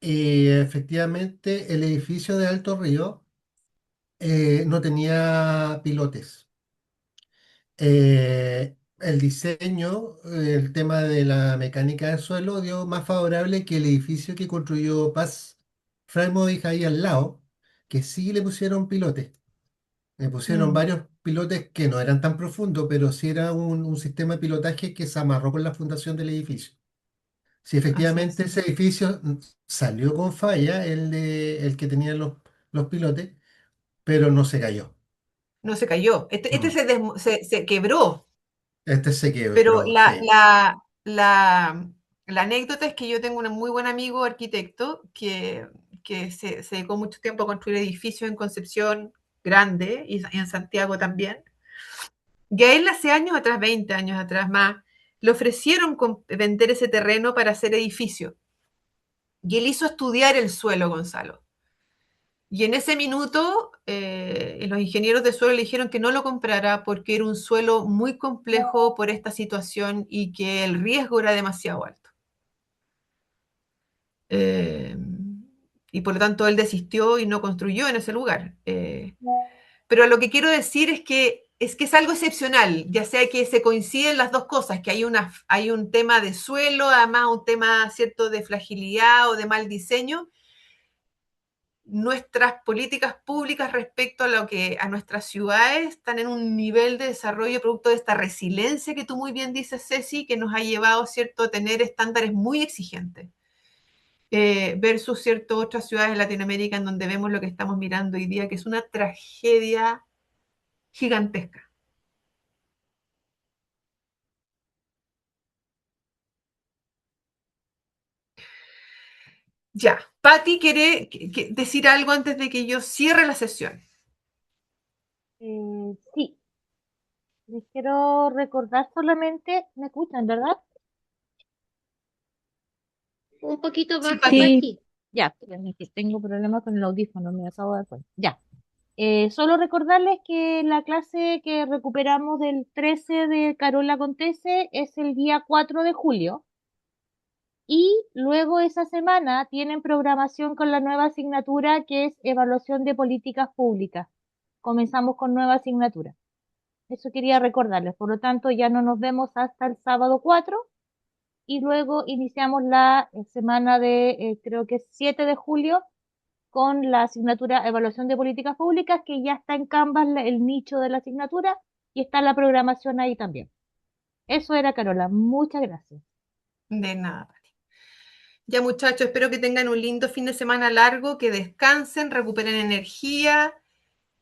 Y efectivamente el edificio de Alto Río no tenía pilotes. El diseño, el tema de la mecánica del suelo dio más favorable que el edificio que construyó Paz Freimodich ahí al lado, que sí le pusieron pilotes. Le pusieron Mm, varios pilotes que no eran tan profundos, pero sí era un sistema de pilotaje que se amarró con la fundación del edificio. Si así efectivamente es. ese edificio salió con falla, el que tenía los pilotes, pero no se cayó. No se cayó. Este Mm. se quebró. Este se Pero quebró, sí. la anécdota es que yo tengo un muy buen amigo arquitecto que se dedicó mucho tiempo a construir edificios en Concepción grande y en Santiago también. Y a él hace años atrás, 20 años atrás más, le ofrecieron vender ese terreno para hacer edificio. Y él hizo estudiar el suelo, Gonzalo. Y en ese minuto, los ingenieros de suelo le dijeron que no lo comprara porque era un suelo muy complejo por esta situación y que el riesgo era demasiado alto. Eh, y por lo tanto él desistió y no construyó en ese lugar. Pero lo que quiero decir es algo excepcional, ya sea que se coinciden las dos cosas, que hay un tema de suelo, además un tema cierto de fragilidad o de mal diseño. Nuestras políticas públicas respecto a lo que a nuestras ciudades están en un nivel de desarrollo producto de esta resiliencia que tú muy bien dices, Ceci, que nos ha llevado, ¿cierto?, a tener estándares muy exigentes, versus, ¿cierto?, otras ciudades de Latinoamérica en donde vemos lo que estamos mirando hoy día, que es una tragedia gigantesca. Ya, Patti quiere decir algo antes de que yo cierre la sesión. Sí, les quiero recordar solamente, ¿me escuchan, verdad? Un poquito Sí, bajo, Patti. Sí, Pati. Ya, es que tengo problemas con el audífono, me acabo de dar cuenta. Ya. Solo recordarles que la clase que recuperamos del 13 de Carola Contese es el día 4 de julio y luego esa semana tienen programación con la nueva asignatura que es Evaluación de Políticas Públicas. Comenzamos con nueva asignatura. Eso quería recordarles. Por lo tanto, ya no nos vemos hasta el sábado 4 y luego iniciamos la semana de, creo que es 7 de julio, con la asignatura Evaluación de Políticas Públicas, que ya está en Canvas el nicho de la asignatura y está la programación ahí también. Eso era, Carola. Muchas gracias. De nada, Patti. Ya muchachos, espero que tengan un lindo fin de semana largo, que descansen, recuperen energía.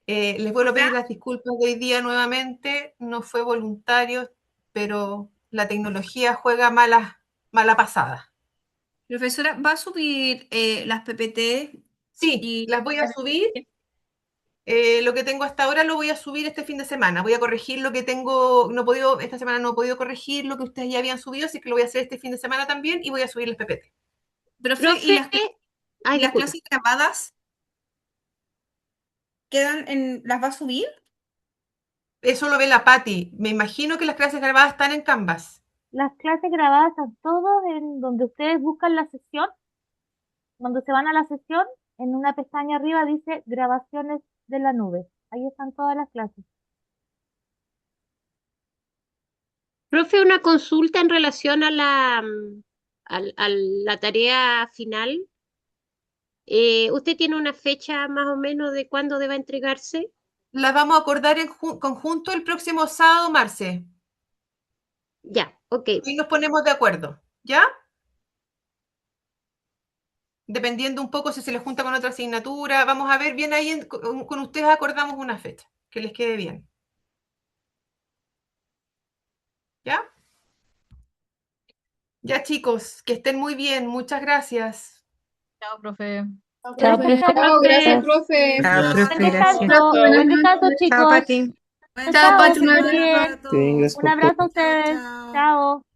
Les vuelvo a pedir las disculpas de hoy día nuevamente, no fue voluntario, pero la tecnología juega mala pasada. Profesora, ¿va a subir las PPT Sí, y las voy a subir. Lo que tengo hasta ahora lo voy a subir este fin de semana. Voy a corregir lo que tengo, no he podido, esta semana no he podido corregir lo que ustedes ya habían subido, así que lo voy a hacer este fin de semana también y voy a subir las PPT. profe, Profe, ay, y las disculpe. clases grabadas las va a subir? Eso lo ve la Patti. Me imagino que las clases grabadas están en Canvas. Las clases grabadas están todos en donde ustedes buscan la sesión. Cuando se van a la sesión, en una pestaña arriba dice grabaciones de la nube. Ahí están todas las clases. Profe, una consulta en relación a a la tarea final. ¿Usted tiene una fecha más o menos de cuándo deba entregarse? Las vamos a acordar en conjunto el próximo sábado, Marce. Ya, ok. Y nos ponemos de acuerdo, ¿ya? Dependiendo un poco si se les junta con otra asignatura. Vamos a ver bien ahí, con ustedes acordamos una fecha, que les quede bien. ¿Ya? Ya, chicos, que estén muy bien. Muchas gracias. Chao, profe. Chao, Profe. profe. Chao, gracias, profe. Chao, Gracias. profe, Buen gracias. descanso. Buen descanso, Chao, chicos. Pati. Chao, Chao, Pacho, que un estén abrazo. bien. Sí, gracias Un por todo. abrazo a ustedes. Chao. Chao.